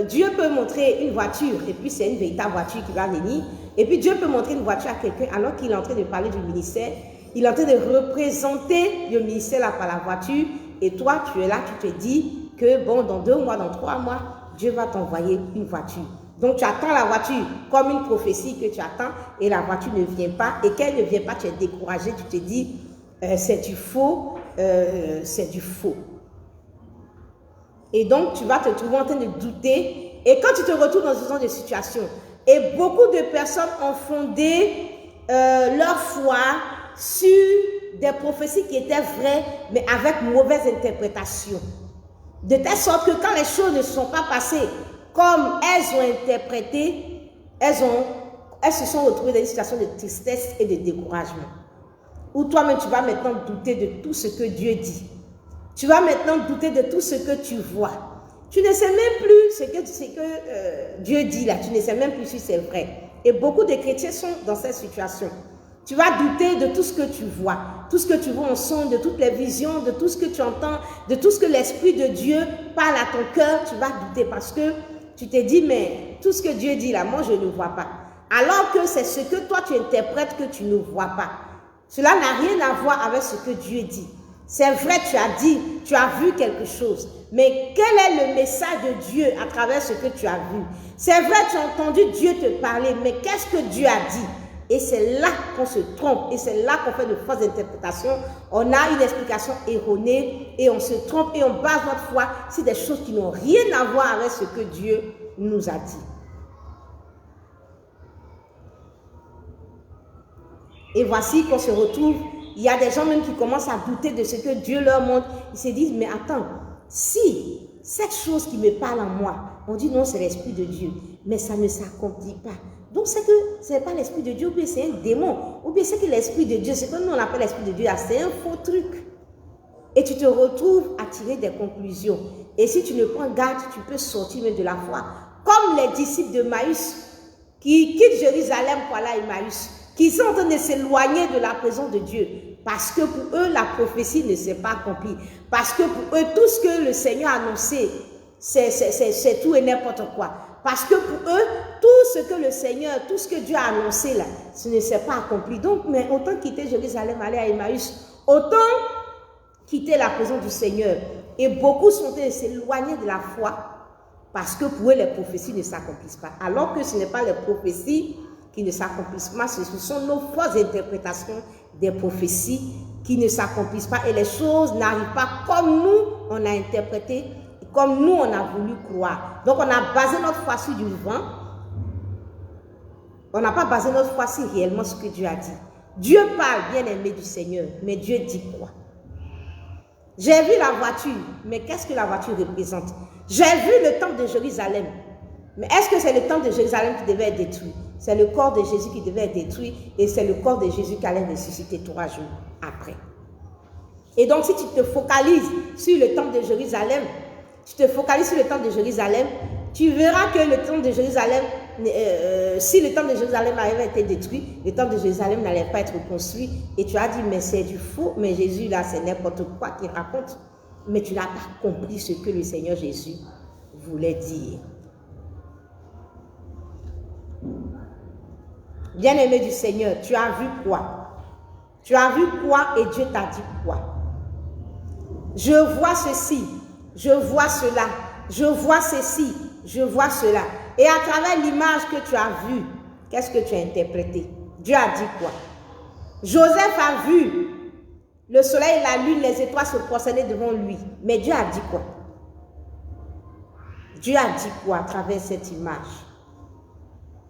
[SPEAKER 1] Dieu peut montrer une voiture, et puis c'est une véritable voiture qui va venir, et puis Dieu peut montrer une voiture à quelqu'un alors qu'il est en train de parler du ministère, il est en train de représenter le ministère là par la voiture, et toi tu es là, tu te dis que bon, dans 2 mois, dans 3 mois, Dieu va t'envoyer une voiture. Donc tu attends la voiture comme une prophétie que tu attends, et la voiture ne vient pas, et qu'elle ne vient pas, tu es découragé, tu te dis c'est du faux, c'est du faux. Et donc, tu vas te trouver en train de douter. Et quand tu te retrouves dans ce genre de situation, et beaucoup de personnes ont fondé leur foi sur des prophéties qui étaient vraies, mais avec mauvaise interprétation. De telle sorte que quand les choses ne sont pas passées comme elles ont interprété, elles se sont retrouvées dans une situation de tristesse et de découragement. Où toi-même, tu vas maintenant douter de tout ce que Dieu dit. Tu vas maintenant douter de tout ce que tu vois. Tu ne sais même plus ce que Dieu dit là. Tu ne sais même plus si c'est vrai. Et beaucoup de chrétiens sont dans cette situation. Tu vas douter de tout ce que tu vois. Tout ce que tu vois en songe, de toutes les visions, de tout ce que tu entends, de tout ce que l'Esprit de Dieu parle à ton cœur. Tu vas douter parce que tu te dis, mais tout ce que Dieu dit là, moi je ne vois pas. Alors que c'est ce que toi tu interprètes que tu ne vois pas. Cela n'a rien à voir avec ce que Dieu dit. C'est vrai, tu as dit, tu as vu quelque chose. Mais quel est le message de Dieu à travers ce que tu as vu? C'est vrai, tu as entendu Dieu te parler, mais qu'est-ce que Dieu a dit? Et c'est là qu'on se trompe, et c'est là qu'on fait de fausses interprétations. On a une explication erronée, et on se trompe, et on base notre foi sur des choses qui n'ont rien à voir avec ce que Dieu nous a dit. Et voici qu'on se retrouve, il y a des gens même qui commencent à douter de ce que Dieu leur montre. Ils se disent, mais attends, si cette chose qui me parle en moi, on dit non, c'est l'Esprit de Dieu, mais ça ne s'accomplit pas. Donc c'est que ce n'est pas l'Esprit de Dieu, ou bien c'est un démon, ou bien c'est que l'Esprit de Dieu, c'est que nous on appelle l'Esprit de Dieu, c'est un faux truc. Et tu te retrouves à tirer des conclusions. Et si tu ne prends garde, tu peux sortir même de la foi. Comme les disciples de Maïs, qui quittent Jérusalem pour aller à Emmaüs, qui sont en train de s'éloigner de la présence de Dieu, parce que pour eux, la prophétie ne s'est pas accomplie. Parce que pour eux, tout ce que le Seigneur a annoncé, c'est tout et n'importe quoi. Parce que pour eux, tout ce que le Seigneur, tout ce que Dieu a annoncé là, ce ne s'est pas accompli. Donc, mais autant quitter Jérusalem, aller à Emmaüs, autant quitter la présence du Seigneur. Et beaucoup sont s'éloigner de la foi, parce que pour eux, les prophéties ne s'accomplissent pas. Alors que ce n'est pas les prophéties qui ne s'accomplissent pas, ce sont nos fausses interprétations des prophéties qui ne s'accomplissent pas et les choses n'arrivent pas comme nous on a interprété, comme nous on a voulu croire. Donc on a basé notre foi sur du vent, on n'a pas basé notre foi sur réellement ce que Dieu a dit. Dieu parle, bien aimé du Seigneur, mais Dieu dit quoi? J'ai vu la voiture, mais qu'est-ce que la voiture représente? J'ai vu le temple de Jérusalem, mais est-ce que c'est le temple de Jérusalem qui devait être détruit? C'est le corps de Jésus qui devait être détruit et c'est le corps de Jésus qui allait ressusciter 3 jours après. Et donc, si tu te focalises sur le temple de Jérusalem, tu verras que le temple de Jérusalem, si le temple de Jérusalem avait été détruit, le temple de Jérusalem n'allait pas être construit. Et tu as dit, mais c'est du faux, mais Jésus là, c'est n'importe quoi qu'il raconte. Mais tu n'as pas compris ce que le Seigneur Jésus voulait dire. Bien-aimé du Seigneur, tu as vu quoi? Tu as vu quoi et Dieu t'a dit quoi? Je vois ceci, je vois cela, je vois ceci, je vois cela. Et à travers l'image que tu as vue, qu'est-ce que tu as interprété? Dieu a dit quoi? Joseph a vu le soleil, la lune, les étoiles se prosterner devant lui. Mais Dieu a dit quoi? Dieu a dit quoi à travers cette image?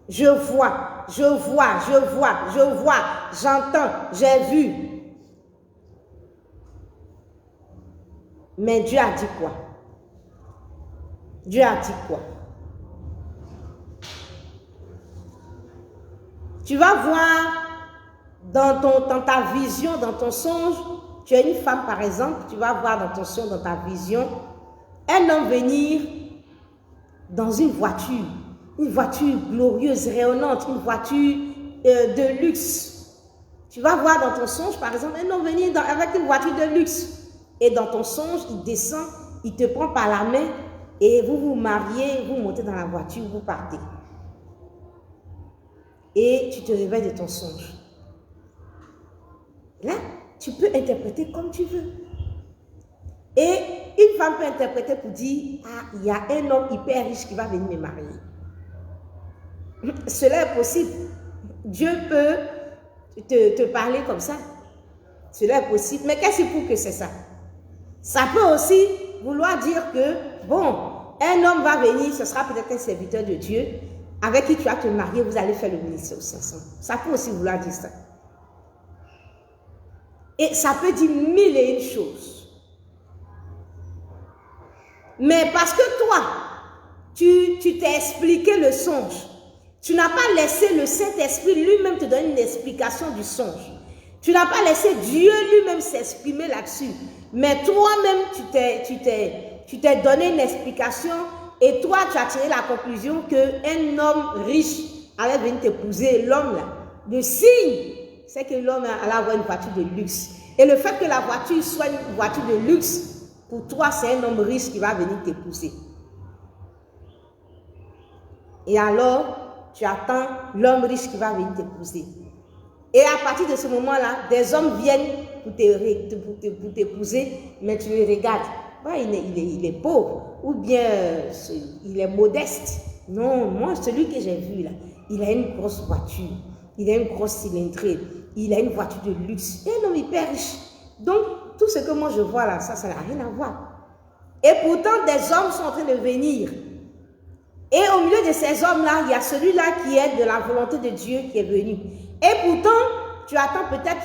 [SPEAKER 1] Je vois, je vois, je vois, je vois, j'entends, j'ai vu. Mais Dieu a dit quoi? Dieu a dit quoi? Tu vas voir dans ta vision, dans ton songe, tu es une femme par exemple, tu vas voir dans ton songe, dans ta vision, un homme venir dans une voiture glorieuse, rayonnante, une voiture de luxe. Tu vas voir dans ton songe, par exemple, un homme venir avec une voiture de luxe. Et dans ton songe, il descend, il te prend par la main et vous vous mariez, vous montez dans la voiture, vous partez. Et tu te réveilles de ton songe. Là, tu peux interpréter comme tu veux. Et une femme peut interpréter pour dire, ah, il y a un homme hyper riche qui va venir me marier. Cela est possible. Dieu peut te parler comme ça. Cela est possible. Mais qu'est-ce qui prouve que c'est ça? Ça peut aussi vouloir dire que, bon, un homme va venir, ce sera peut-être un serviteur de Dieu, avec qui tu vas te marier, vous allez faire le ministère aussi ensemble. Ça peut aussi vouloir dire ça. Et ça peut dire 1001 choses. Mais parce que toi, tu t'es expliqué le songe, tu n'as pas laissé le Saint-Esprit lui-même te donner une explication du songe. Tu n'as pas laissé Dieu lui-même s'exprimer là-dessus. Mais toi-même, tu t'es donné une explication et toi, tu as tiré la conclusion qu'un homme riche allait venir t'épouser. L'homme là, le signe, c'est que l'homme allait avoir une voiture de luxe. Et le fait que la voiture soit une voiture de luxe, pour toi, c'est un homme riche qui va venir t'épouser. Et alors, tu attends l'homme riche qui va venir t'épouser. Et à partir de ce moment-là, des hommes viennent pour t'épouser, mais tu les regardes. ouais, il est pauvre, ou bien il est modeste. Non, moi, celui que j'ai vu là, il a une grosse voiture, il a une grosse cylindrée, il a une voiture de luxe, et un homme hyper riche. Donc, tout ce que moi je vois là, ça n'a rien à voir. Et pourtant, des hommes sont en train de venir. Et au milieu de ces hommes-là, il y a celui-là qui est de la volonté de Dieu qui est venu. Et pourtant, tu attends peut-être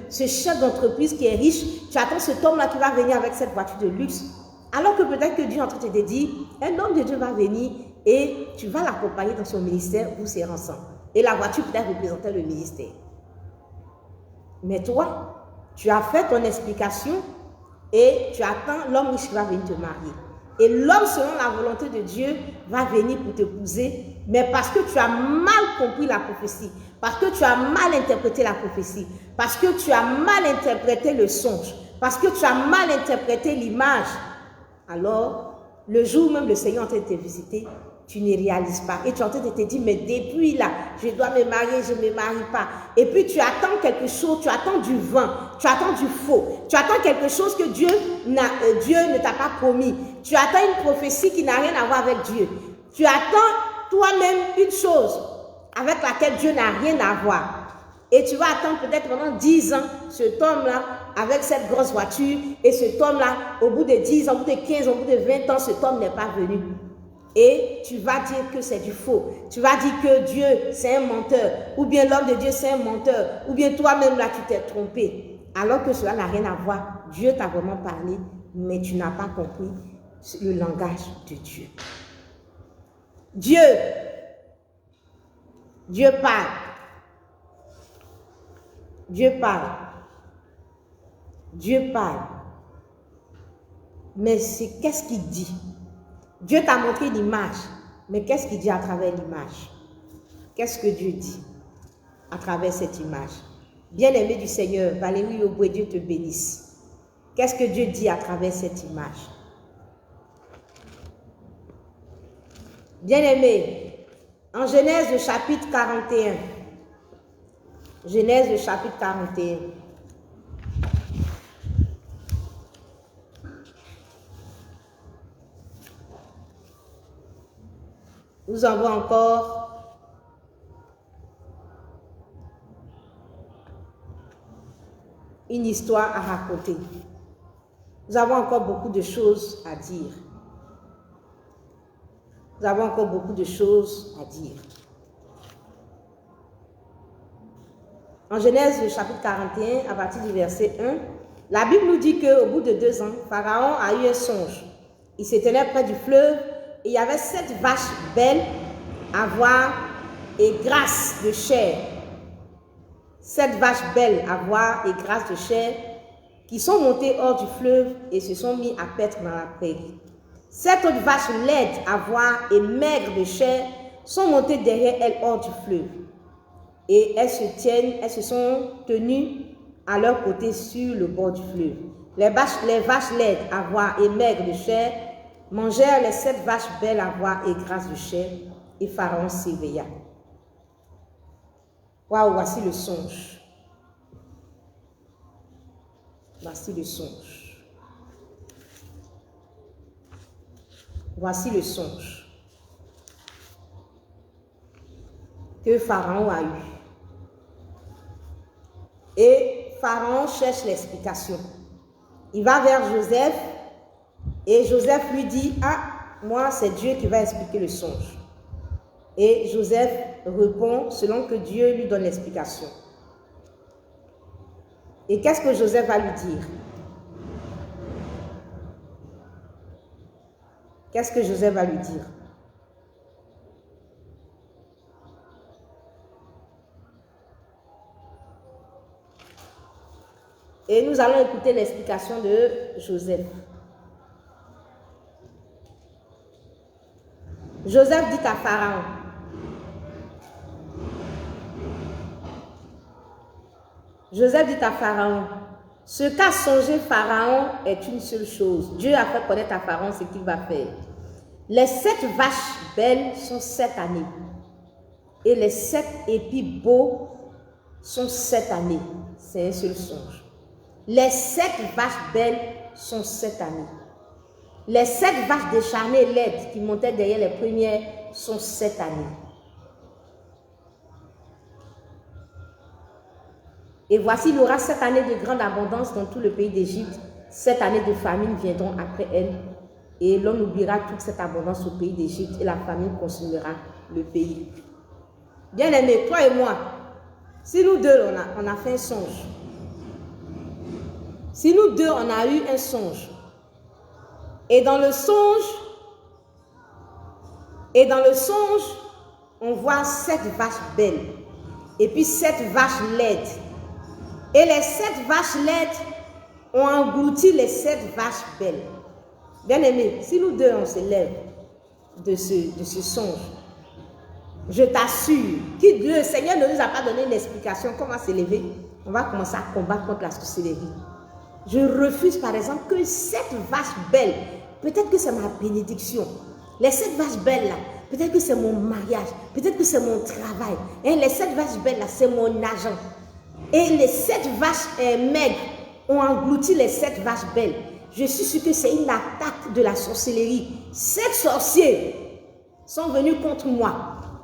[SPEAKER 1] ce chef d'entreprise qui est riche, tu attends cet homme-là qui va venir avec cette voiture de luxe. Alors que peut-être que Dieu est en train de te dire, un homme de Dieu va venir et tu vas l'accompagner dans son ministère, vous serez ensemble. Et la voiture peut-être représentait le ministère. Mais toi, tu as fait ton explication et tu attends l'homme riche qui va venir te marier. Et l'homme, selon la volonté de Dieu, va venir pour t'épouser, mais parce que tu as mal compris la prophétie, parce que tu as mal interprété la prophétie, parce que tu as mal interprété le songe, parce que tu as mal interprété l'image. Alors, le jour même le Seigneur est en train de te visiter, tu ne réalises pas. Et tu es en train de te dire, mais depuis là, je dois me marier, je ne me marie pas. Et puis tu attends quelque chose, tu attends du vin, tu attends du faux, tu attends quelque chose que Dieu ne t'a pas promis. Tu attends une prophétie qui n'a rien à voir avec Dieu. Tu attends toi-même une chose avec laquelle Dieu n'a rien à voir. Et tu vas attendre peut-être pendant 10 ans, cet homme-là, avec cette grosse voiture, et cet homme-là, au bout de 10 ans, au bout de 15 ans, au bout de 20 ans, cet homme n'est pas venu. Et tu vas dire que c'est du faux. Tu vas dire que Dieu, c'est un menteur. Ou bien l'homme de Dieu, c'est un menteur. Ou bien toi-même, là, tu t'es trompé. Alors que cela n'a rien à voir. Dieu t'a vraiment parlé, mais tu n'as pas compris le langage de Dieu. Dieu parle. Dieu parle. Dieu parle. Mais c'est qu'est-ce qu'il dit? Dieu t'a montré l'image, mais qu'est-ce qu'il dit à travers l'image? Qu'est-ce que Dieu dit à travers cette image? Bien-aimé du Seigneur, Valérie Auboué, Dieu te bénisse. Qu'est-ce que Dieu dit à travers cette image? Bien-aimé, en Genèse le chapitre 41, Genèse le chapitre 41, nous avons encore une histoire à raconter. Nous avons encore beaucoup de choses à dire. Nous avons encore beaucoup de choses à dire. En Genèse, le chapitre 41, à partir du verset 1, la Bible nous dit qu'au bout de 2 ans, Pharaon a eu un songe. Il se tenait près du fleuve et il y avait 7 vaches belles à voir et grasses de chair. 7 vaches belles à voir et grasses de chair qui sont montées hors du fleuve et se sont mis à paître dans la prairie. 7 autres vaches laides à voir et maigres de chair sont montées derrière elles hors du fleuve. Et elles se sont tenues à leur côté sur le bord du fleuve. Les vaches laides à voir et maigres de chair mangèrent les 7 vaches belles à voir et grasses de chair, et Pharaon s'éveilla. Waouh, voici le songe. Voici le songe. Voici le songe que Pharaon a eu. Et Pharaon cherche l'explication. Il va vers Joseph et Joseph lui dit, « Ah, moi c'est Dieu qui va expliquer le songe. » Et Joseph répond selon que Dieu lui donne l'explication. Et qu'est-ce que Joseph va lui dire? Qu'est-ce que Joseph va lui dire? Et nous allons écouter l'explication de Joseph. Joseph dit à Pharaon, ce qu'a songé Pharaon est une seule chose. Dieu a fait connaître à Pharaon ce qu'il va faire. Les 7 vaches belles sont 7 années. Et les 7 épis beaux sont 7 années. C'est un seul songe. Les 7 vaches belles sont 7 années. Les 7 vaches décharnées laides qui montaient derrière les premières sont 7 années. Et voici, il y aura 7 années de grande abondance dans tout le pays d'Égypte. 7 années de famine viendront après elles. Et l'on oubliera toute cette abondance au pays d'Égypte et la famine consumera le pays. Bien aimé, toi et moi, si nous deux, on a fait un songe. Si nous deux, on a eu un songe. Et dans le songe, on voit 7 vaches belles. Et puis 7 vaches laides. Et les 7 vaches laides ont englouti les 7 vaches belles. Bien aimé, si nous deux, on se lève de ce songe, je t'assure que le Seigneur ne nous a pas donné une explication comment s'élever. On va commencer à combattre contre la sorcellerie. Je refuse par exemple que 7 vaches belles, peut-être que c'est ma bénédiction. Les 7 vaches belles là, peut-être que c'est mon mariage, peut-être que c'est mon travail. Et les 7 vaches belles là, c'est mon argent. Et les 7 vaches maigres ont englouti les 7 vaches belles. Je suis sûre que c'est une attaque de la sorcellerie. 7 sorciers sont venus contre moi.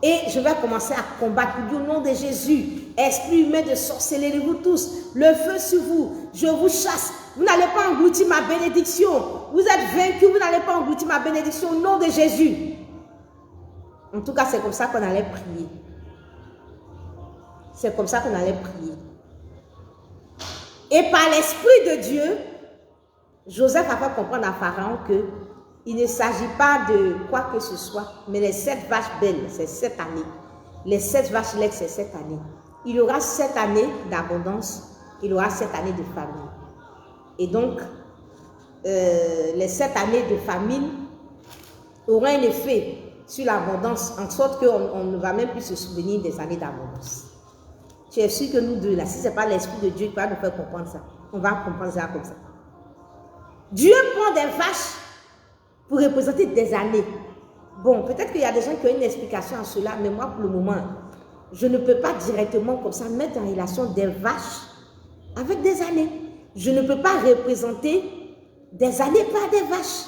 [SPEAKER 1] Et je vais commencer à combattre au nom de Jésus. Esprit humain de sorcellerie, vous tous, le feu sur vous, je vous chasse. Vous n'allez pas engloutir ma bénédiction. Vous êtes vaincus, vous n'allez pas engloutir ma bénédiction au nom de Jésus. En tout cas, c'est comme ça qu'on allait prier. C'est comme ça qu'on allait prier. Et par l'Esprit de Dieu, Joseph a fait comprendre à Pharaon qu'il ne s'agit pas de quoi que ce soit, mais les 7 vaches belles, c'est 7 années. Les 7 vaches laides, c'est 7 années. Il y aura 7 années d'abondance, il y aura 7 années de famine. Et donc, les 7 années de famine auront un effet sur l'abondance, en sorte qu'on ne va même plus se souvenir des années d'abondance. Tu es sûr que nous deux, là, si ce n'est pas l'Esprit de Dieu qui va nous faire comprendre ça, on va comprendre ça comme ça. Dieu prend des vaches pour représenter des années. Bon, peut-être qu'il y a des gens qui ont une explication à cela, mais moi, pour le moment, je ne peux pas directement comme ça mettre en relation des vaches avec des années. Je ne peux pas représenter des années par des vaches.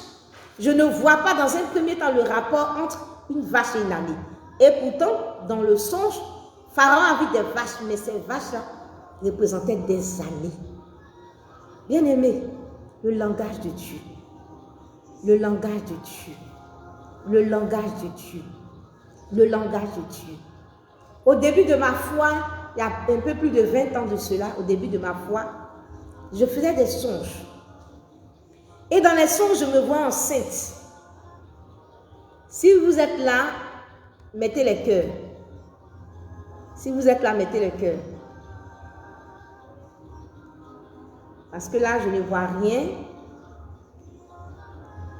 [SPEAKER 1] Je ne vois pas dans un premier temps le rapport entre une vache et une année. Et pourtant, dans le songe, Pharaon a vu des vaches, mais ces vaches-là représentaient des années. Bien aimé, le langage de Dieu. Le langage de Dieu. Le langage de Dieu. Le langage de Dieu. Au début de ma foi, il y a un peu plus de 20 ans de cela, au début de ma foi, je faisais des songes. Et dans les songes, je me vois enceinte. Si vous êtes là, mettez les cœurs. Si vous êtes là, mettez les cœurs. Parce que là, je ne vois rien.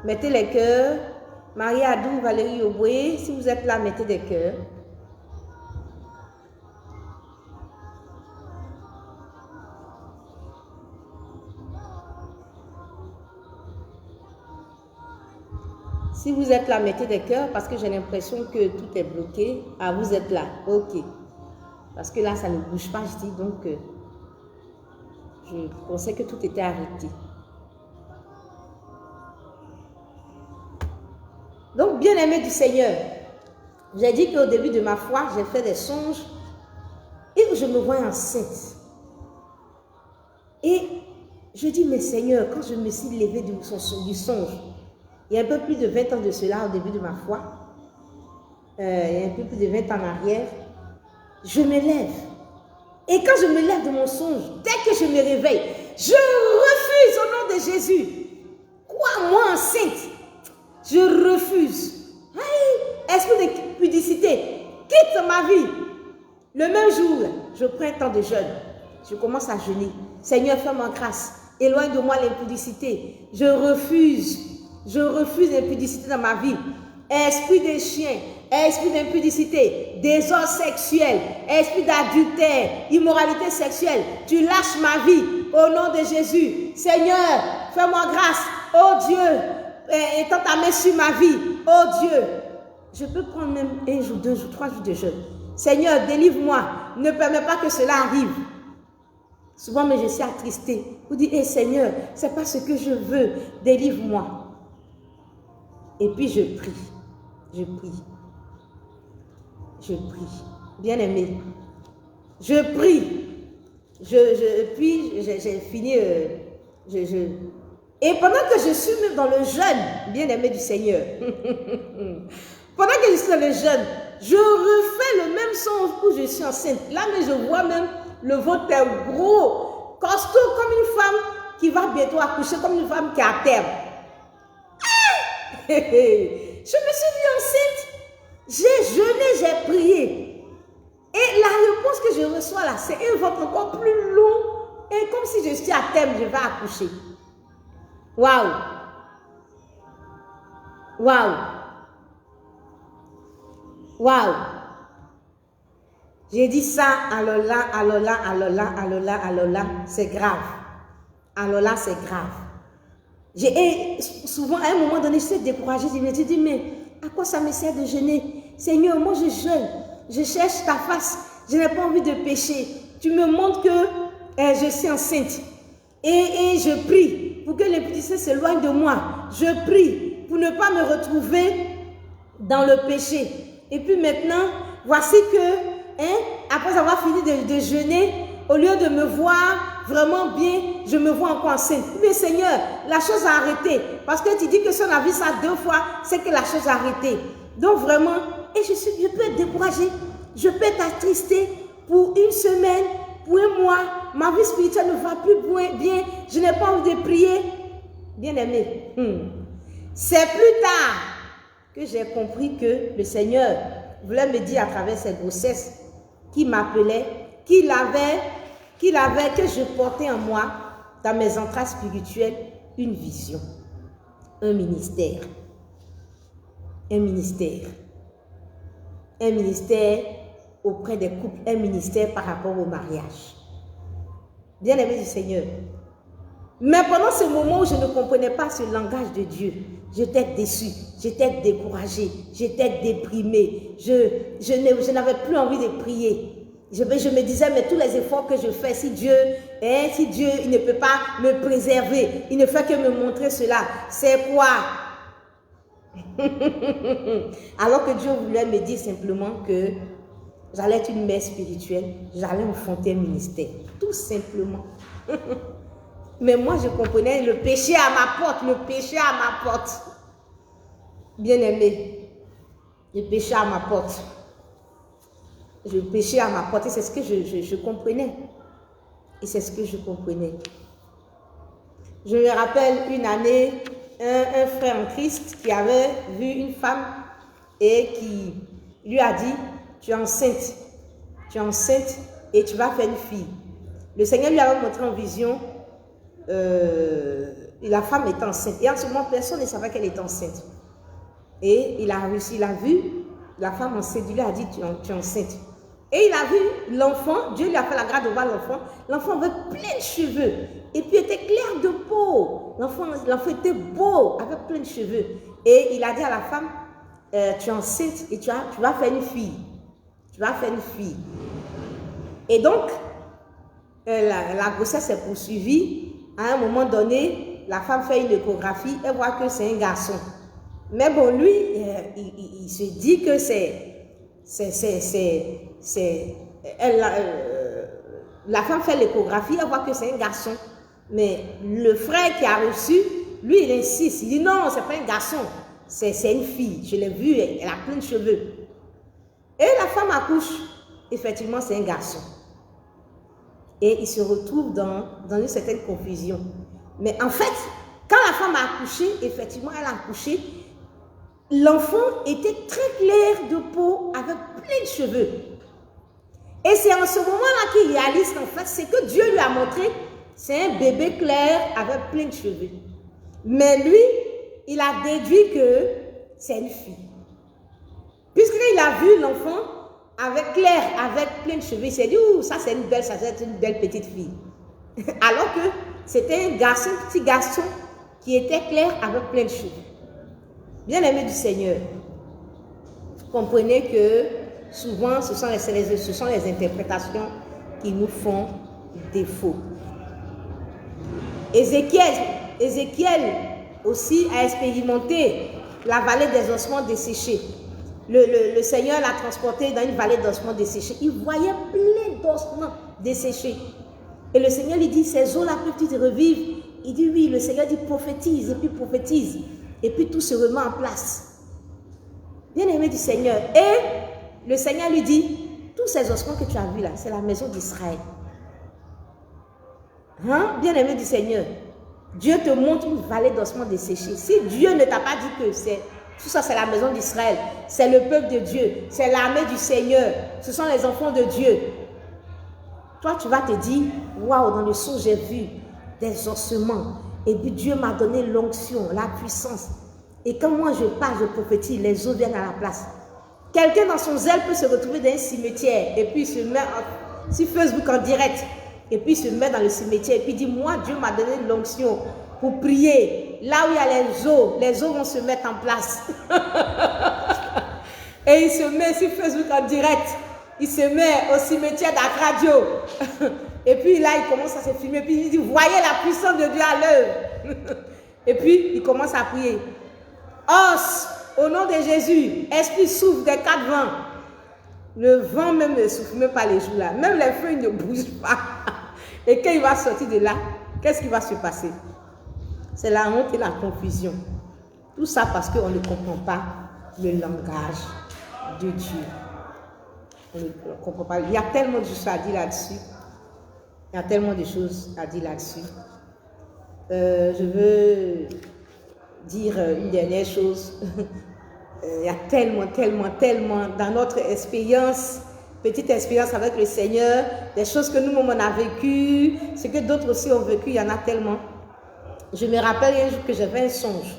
[SPEAKER 1] Mettez les cœurs. Marie Adou, Valérie Auboué, si vous êtes là, mettez des cœurs. Si vous êtes là, mettez des cœurs parce que j'ai l'impression que tout est bloqué. Ah, vous êtes là. Ok. Parce que là, ça ne bouge pas, je dis. Donc, je pensais que tout était arrêté. Donc, bien-aimé du Seigneur, j'ai dit qu'au début de ma foi, j'ai fait des songes et que je me vois enceinte. Et je dis, mais Seigneur, quand je me suis levée du songe, il y a un peu plus de 20 ans de cela, au début de ma foi, il y a un peu plus de 20 ans en arrière, je me lève. Et quand je me lève de mon songe, dès que je me réveille, je refuse au nom de Jésus. Quoi, moi enceinte? Je refuse. Aïe, esprit de pudicité, quitte ma vie. Le même jour, je prends un temps de jeûne. Je commence à jeûner. Seigneur, fais-moi grâce. Éloigne de moi l'impudicité. Je refuse l'impudicité dans ma vie. Esprit de chien, esprit d'impudicité, désordre sexuel, esprit d'adultère, immoralité sexuelle. Tu lâches ma vie au nom de Jésus. Seigneur, fais-moi grâce. Oh Dieu, étends ta main sur ma vie. Oh Dieu, je peux prendre même 1 jour, 2 jours, 3 jours de jeûne. Seigneur, délivre-moi. Ne permets pas que cela arrive. Souvent, mais je suis attristée. Vous dites, Seigneur, ce n'est pas ce que je veux. Délivre-moi. Et puis je prie. Je prie. Je prie. Bien-aimé. Je prie. Puis j'ai fini. Et pendant que je suis même dans le jeûne, bien-aimé du Seigneur, pendant que je suis dans le jeûne, je refais le même son où je suis enceinte. Là, mais je vois même le ventre gros, costaud, comme une femme qui va bientôt accoucher, comme une femme qui est à terme. Je me suis vue enceinte, j'ai jeûné, j'ai prié. Et la réponse que je reçois là, c'est un ventre encore plus long. Et comme si je suis à terme, je vais accoucher. Waouh! Waouh! Waouh! J'ai dit ça, alors là, c'est grave. Alors là, c'est grave. Et souvent, à un moment donné, je suis découragée. Je me dis, mais à quoi ça me sert de jeûner? Seigneur, moi je jeûne. Je cherche ta face. Je n'ai pas envie de pécher. Tu me montres que je suis enceinte. Et je prie pour que les petits s'éloignent de moi. Je prie pour ne pas me retrouver dans le péché. Et puis maintenant, voici que, après avoir fini de jeûner, au lieu de me voir vraiment bien, je me vois encore enceinte. Mais Seigneur, la chose a arrêté. Parce que tu dis que si on a vu ça 2 fois, c'est que la chose a arrêté. Donc vraiment, et je peux être découragée. Je peux être attristée pour 1 semaine, pour 1 mois. Ma vie spirituelle ne va plus bien. Je n'ai pas envie de prier. Bien-aimé, c'est plus tard que j'ai compris que le Seigneur voulait me dire à travers cette grossesse qui m'appelait, qu'il avait, que je portais en moi, dans mes entrailles spirituelles, une vision, un ministère. Un ministère. Un ministère auprès des couples, un ministère par rapport au mariage. Bien-aimé du Seigneur. Mais pendant ce moment où je ne comprenais pas ce langage de Dieu, j'étais déçue, j'étais découragée, j'étais déprimée, je n'avais plus envie de prier. Je me disais, mais tous les efforts que je fais, si Dieu, il ne peut pas me préserver, il ne fait que me montrer cela, c'est quoi? Alors que Dieu voulait me dire simplement que j'allais être une mère spirituelle, j'allais enfanter un ministère, tout simplement. Mais moi, je comprenais le péché à ma porte, le péché à ma porte. Bien-aimé, le péché à ma porte. Le péché à ma porte, et c'est ce que je comprenais. Et c'est ce que je comprenais. Je me rappelle une année, un frère en Christ qui avait vu une femme et qui lui a dit, tu es enceinte et tu vas faire une fille. Le Seigneur lui avait montré en vision, la femme est enceinte. Et en ce moment, personne ne savait qu'elle était enceinte. Et il a réussi, il a vu la femme enceinte, il lui a dit, tu es enceinte. Et il a vu l'enfant, Dieu lui a fait la grâce de voir l'enfant. L'enfant avait plein de cheveux. Et puis il était clair de peau. L'enfant était beau, avec plein de cheveux. Et il a dit à la femme, tu es enceinte et tu vas faire une fille. Tu vas faire une fille. Et donc, la grossesse s'est poursuivie. À un moment donné, la femme fait une échographie, elle voit que c'est un garçon. Mais bon, lui, il se dit que la femme fait l'échographie, elle voit que c'est un garçon. Mais le frère qui a reçu, lui, il insiste. Il dit non, c'est pas un garçon, c'est une fille. Je l'ai vue, elle a plein de cheveux. Et la femme accouche. Effectivement, c'est un garçon. Et il se retrouve dans une certaine confusion. Mais en fait, quand la femme a accouché, effectivement, elle a accouché. L'enfant était très clair de peau, avec plein de cheveux. Et c'est en ce moment-là qu'il réalise qu'en fait, c'est que Dieu lui a montré, c'est un bébé clair avec plein de cheveux. Mais lui, il a déduit que c'est une fille. Puisqu'il a vu l'enfant avec clair, avec plein de cheveux, il s'est dit, ouh, ça c'est une belle petite fille. Alors que c'était un garçon, petit garçon, qui était clair avec plein de cheveux. Bien-aimés du Seigneur, vous comprenez que souvent ce sont les interprétations qui nous font défaut. Ézéchiel aussi a expérimenté la vallée des ossements desséchés. Le Seigneur l'a transporté dans une vallée d'ossements desséchés. Il voyait plein d'ossements desséchés. Et le Seigneur lui dit, ces eaux-là peuvent-ils revivre? Il dit oui. Le Seigneur dit prophétise, et puis prophétise. Et puis tout se remet en place. Bien-aimé du Seigneur. Et le Seigneur lui dit, tous ces ossements que tu as vus là, c'est la maison d'Israël. Hein? Bien-aimé du Seigneur. Dieu te montre une vallée d'ossements desséchés. Si Dieu ne t'a pas dit que tout ça, c'est la maison d'Israël, c'est le peuple de Dieu, c'est l'armée du Seigneur, ce sont les enfants de Dieu. Toi, tu vas te dire, waouh, dans le songe, j'ai vu des ossements. Et puis Dieu m'a donné l'onction, la puissance. Et quand moi je parle, je prophétise, les eaux viennent à la place. Quelqu'un dans son zèle peut se retrouver dans un cimetière et puis il se met sur Facebook en direct. Et puis il se met dans le cimetière et puis il dit, moi Dieu m'a donné l'onction pour prier. Là où il y a les eaux vont se mettre en place. Et il se met sur Facebook en direct. Il se met au cimetière d'Akradio. Et puis là, il commence à se filmer. Puis il dit, voyez la puissance de Dieu à l'œuvre. Et puis, il commence à prier. Os, au nom de Jésus, esprit souffle des quatre vents. Le vent même ne souffle même pas les jours là. Même les feuilles ne bougent pas. Et quand il va sortir de là, qu'est-ce qui va se passer? C'est la honte et la confusion. Tout ça parce qu'on ne comprend pas le langage de Dieu. On ne comprend pas. Il y a tellement de choses à dire là-dessus. Il y a tellement de choses à dire là-dessus. Je veux dire une dernière chose. Il y a tellement dans notre expérience, petite expérience avec le Seigneur, des choses que nous-mêmes on a vécues, ce que d'autres aussi ont vécu, il y en a tellement. Je me rappelle un jour que j'avais un songe.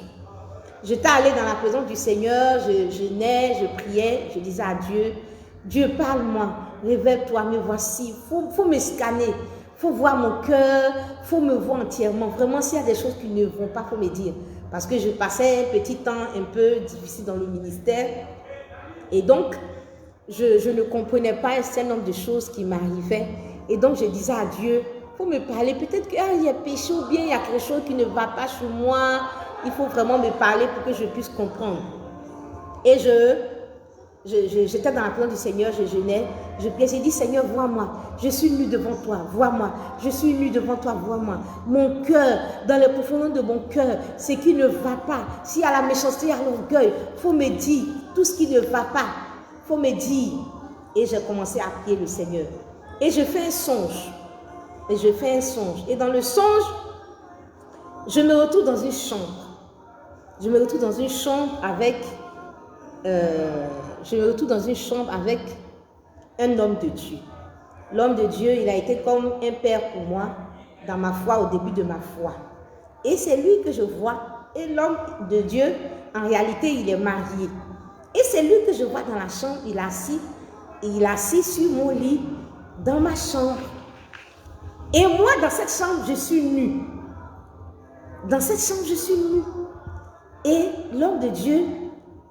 [SPEAKER 1] J'étais allée dans la présence du Seigneur, je jeûnais, je priais, je disais à Dieu, Dieu parle-moi, révèle-toi, me voici, faut me scanner, faut voir mon cœur, faut me voir entièrement. Vraiment, s'il y a des choses qui ne vont pas, faut me dire. Parce que je passais un petit temps un peu difficile dans le ministère. Et donc, je ne comprenais pas un certain nombre de choses qui m'arrivaient. Et donc, je disais à Dieu, il faut me parler. Peut-être qu'il y a péché ou bien il y a quelque chose qui ne va pas chez moi. Il faut vraiment me parler pour que je puisse comprendre. Et j'étais dans la présence du Seigneur, je jeûnais, je priais, j'ai dit, Seigneur, vois-moi, je suis nue devant toi, vois-moi, je suis nue devant toi, vois-moi. Mon cœur, dans les profondeurs de mon cœur, ce qui ne va pas, s'il y a la méchanceté, il y a l'orgueil, il faut me dire, tout ce qui ne va pas, il faut me dire. Et j'ai commencé à prier le Seigneur. Et je fais un songe. Et dans le songe, je me retrouve dans une chambre. Je me retrouve dans une chambre avec un homme de Dieu. L'homme de Dieu, il a été comme un père pour moi dans ma foi, au début de ma foi. Et c'est lui que je vois. Et l'homme de Dieu, en réalité, il est marié. Et c'est lui que je vois dans la chambre, il est assis sur mon lit, dans ma chambre. Et moi, dans cette chambre, je suis nue. Dans cette chambre, je suis nue. Et l'homme de Dieu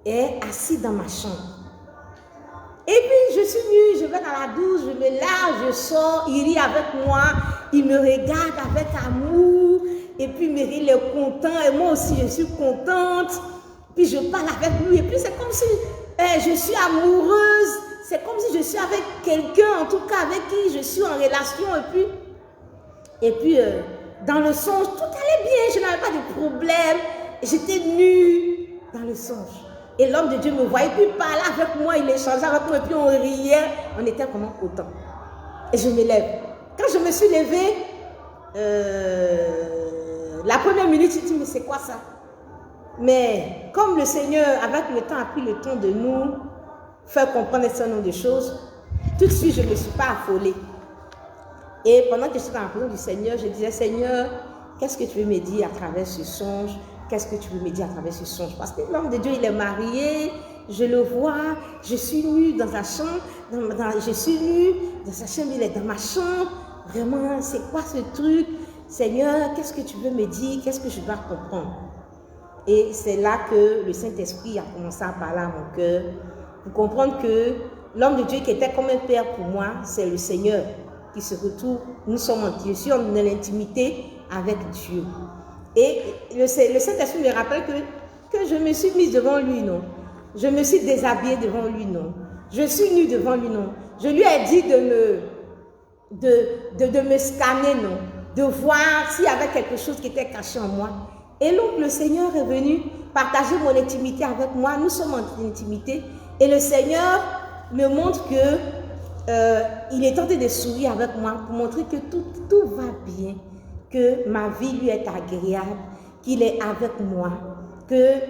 [SPEAKER 1] est assis dans ma chambre. Et puis, je suis nue, je vais dans la douche, je me lave, je sors, il rit avec moi, il me regarde avec amour, et puis il est content, et moi aussi, je suis contente. Puis, je parle avec lui, et puis c'est comme si je suis amoureuse, c'est comme si je suis avec quelqu'un, en tout cas avec qui je suis en relation, et puis dans le songe, tout allait bien, je n'avais pas de problème, j'étais nue dans le songe. Et l'homme de Dieu me voyait, puis il parlait avec moi, il échangeait avec moi, et puis on riait, on était vraiment contents. Et je me lève. Quand je me suis levée, la première minute, je me dis, mais c'est quoi ça? Mais comme le Seigneur, avec le temps, a pris le temps de nous faire comprendre un certain nombre de choses, tout de suite, je ne me suis pas affolée. Et pendant que j'étais dans la présence du Seigneur, je disais, Seigneur, qu'est-ce que tu veux me dire à travers ce songe? Qu'est-ce que tu veux me dire à travers ce songe? Parce que l'homme de Dieu, il est marié, je le vois, je suis nue dans sa chambre, je suis nue dans sa chambre, il est dans ma chambre. Vraiment, c'est quoi ce truc? Seigneur, qu'est-ce que tu veux me dire? Qu'est-ce que je dois comprendre? Et c'est là que le Saint-Esprit a commencé à parler à mon cœur, pour comprendre que l'homme de Dieu qui était comme un père pour moi, c'est le Seigneur qui se retrouve. Je suis en l'intimité avec Dieu. Et le Saint-Esprit me rappelle que que je me suis mise devant lui, non. Je me suis déshabillée devant lui, non. Je suis nue devant lui, non. Je lui ai dit de me scanner, non. De voir s'il y avait quelque chose qui était caché en moi. Et donc le Seigneur est venu partager mon intimité avec moi. Nous sommes en intimité. Et le Seigneur me montre que il est tenté de sourire avec moi pour montrer que tout va bien, que ma vie lui est agréable, qu'il est avec moi, que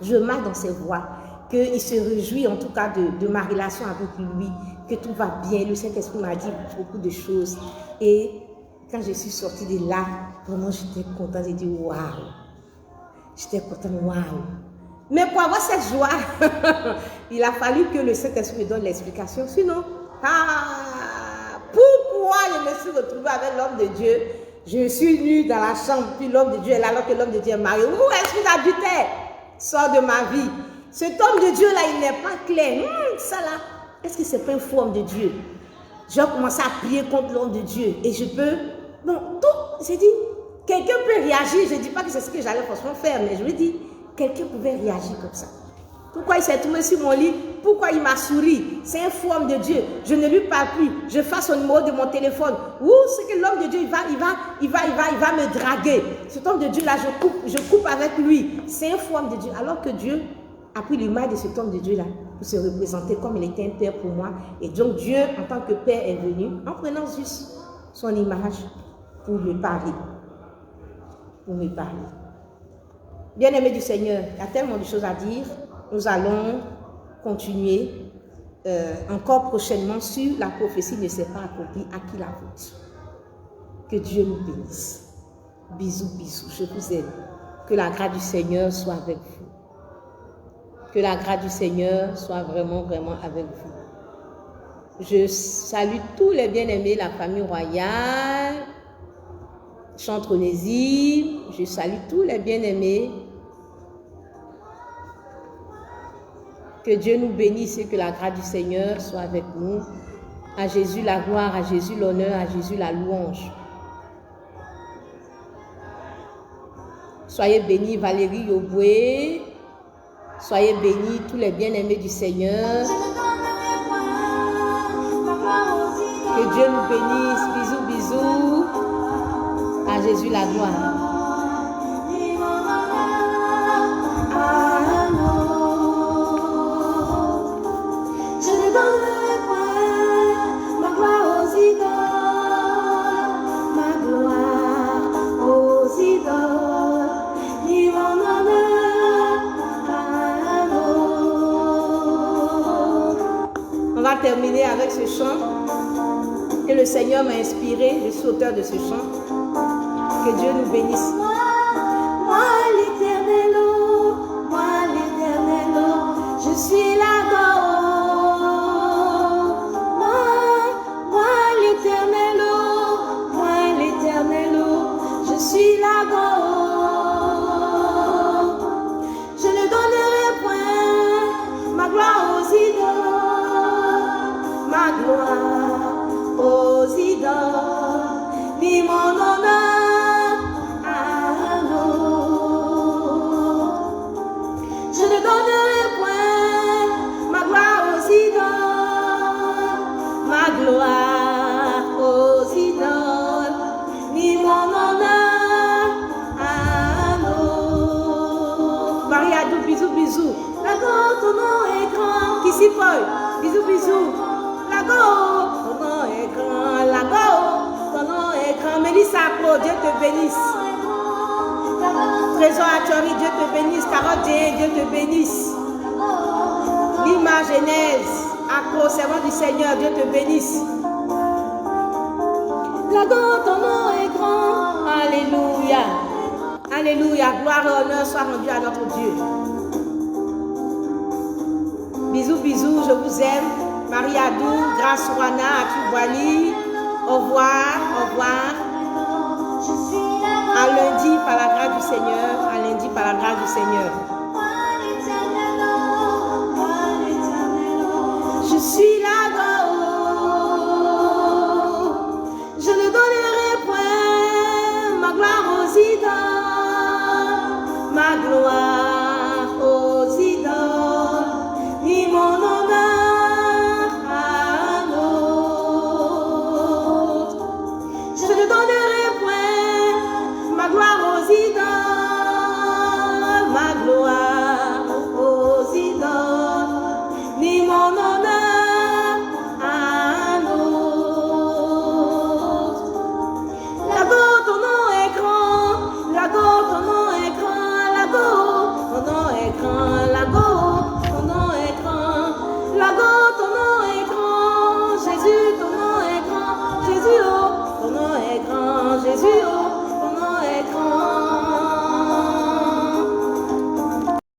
[SPEAKER 1] je marche dans ses voies, qu'il se réjouit en tout cas de ma relation avec lui, que tout va bien. Le Saint-Esprit m'a dit beaucoup de choses. Et quand je suis sortie de là, vraiment j'étais contente. J'ai dit waouh. J'étais contente, waouh. Mais pour avoir cette joie, il a fallu que le Saint-Esprit me donne l'explication. Sinon, pourquoi je me suis retrouvée avec l'homme de Dieu? Je suis nue dans la chambre, puis l'homme de Dieu est là, alors que l'homme de Dieu est marié. Où est-ce d'adultère sort de ma vie? Cet homme de Dieu là, il n'est pas clair. Ça là, est-ce que c'est pas un faux homme de Dieu? J'ai commencé à prier contre l'homme de Dieu et je peux... Non, tout, j'ai dit, quelqu'un peut réagir. Je ne dis pas que c'est ce que j'allais forcément faire, mais je lui dis, quelqu'un pouvait réagir comme ça. Pourquoi il s'est trouvé sur mon lit? Pourquoi il m'a souri? C'est un faux homme de Dieu. Je ne lui parle plus. Je fasse son numéro de mon téléphone. Ou c'est que l'homme de Dieu, il va me draguer. Cet homme de Dieu là, je coupe avec lui. C'est un faux homme de Dieu. Alors que Dieu a pris l'image de cet homme de Dieu là pour se représenter comme il était un père pour moi. Et donc Dieu, en tant que père, est venu en prenant juste son image pour me parler. Pour me parler. Bien-aimés du Seigneur, il y a tellement de choses à dire. Nous allons continuer encore prochainement sur la prophétie ne s'est pas accomplie, à qui la faute. Que Dieu nous bénisse. Bisous, bisous, je vous aime. Que la grâce du Seigneur soit avec vous. Que la grâce du Seigneur soit vraiment, vraiment avec vous. Je salue tous les bien-aimés, la famille royale, Chantronésie. Je salue tous les bien-aimés. Que Dieu nous bénisse et que la grâce du Seigneur soit avec nous. À Jésus la gloire, à Jésus l'honneur, à Jésus la louange. Soyez bénis Valérie Yoboué. Soyez bénis tous les bien-aimés du Seigneur. Que Dieu nous bénisse. Bisous, bisous. À Jésus la gloire. On va terminer avec ce chant que le Seigneur m'a inspiré. Je suis auteur de ce chant. Que Dieu nous bénisse. Moi l'éternel, je suis là-bas. Moi l'éternel, je suis là-bas. Je ne donnerai point ma gloire aux idoles, ma gloire aux idoles, ni mon honneur à l'autre. Je ne donnerai point ma gloire aux idoles, ma gloire aux idoles, ni mon honneur à l'autre. Marie-Adou, bisous, bisous. Là-bas, ton nom est grand. Qui s'y folle? Bisous, bisous. Là-bas, ton nom est grand. Là-bas, ton nom est grand. Mélissa Apro, Dieu te bénisse. Trésor Achori, Dieu te bénisse. Carotte Dieu te bénisse. Lima Genèse, Apro, servant du Seigneur, Dieu te bénisse. Là-bas, ton nom est grand. Alléluia. Alléluia. Gloire et honneur soient rendus à notre Dieu. Bisous, bisous, je vous aime. Marie-Adou, Grâce Wana, Atubwali. Au revoir, au revoir. À lundi par la grâce du Seigneur. À lundi par la grâce du Seigneur. Je suis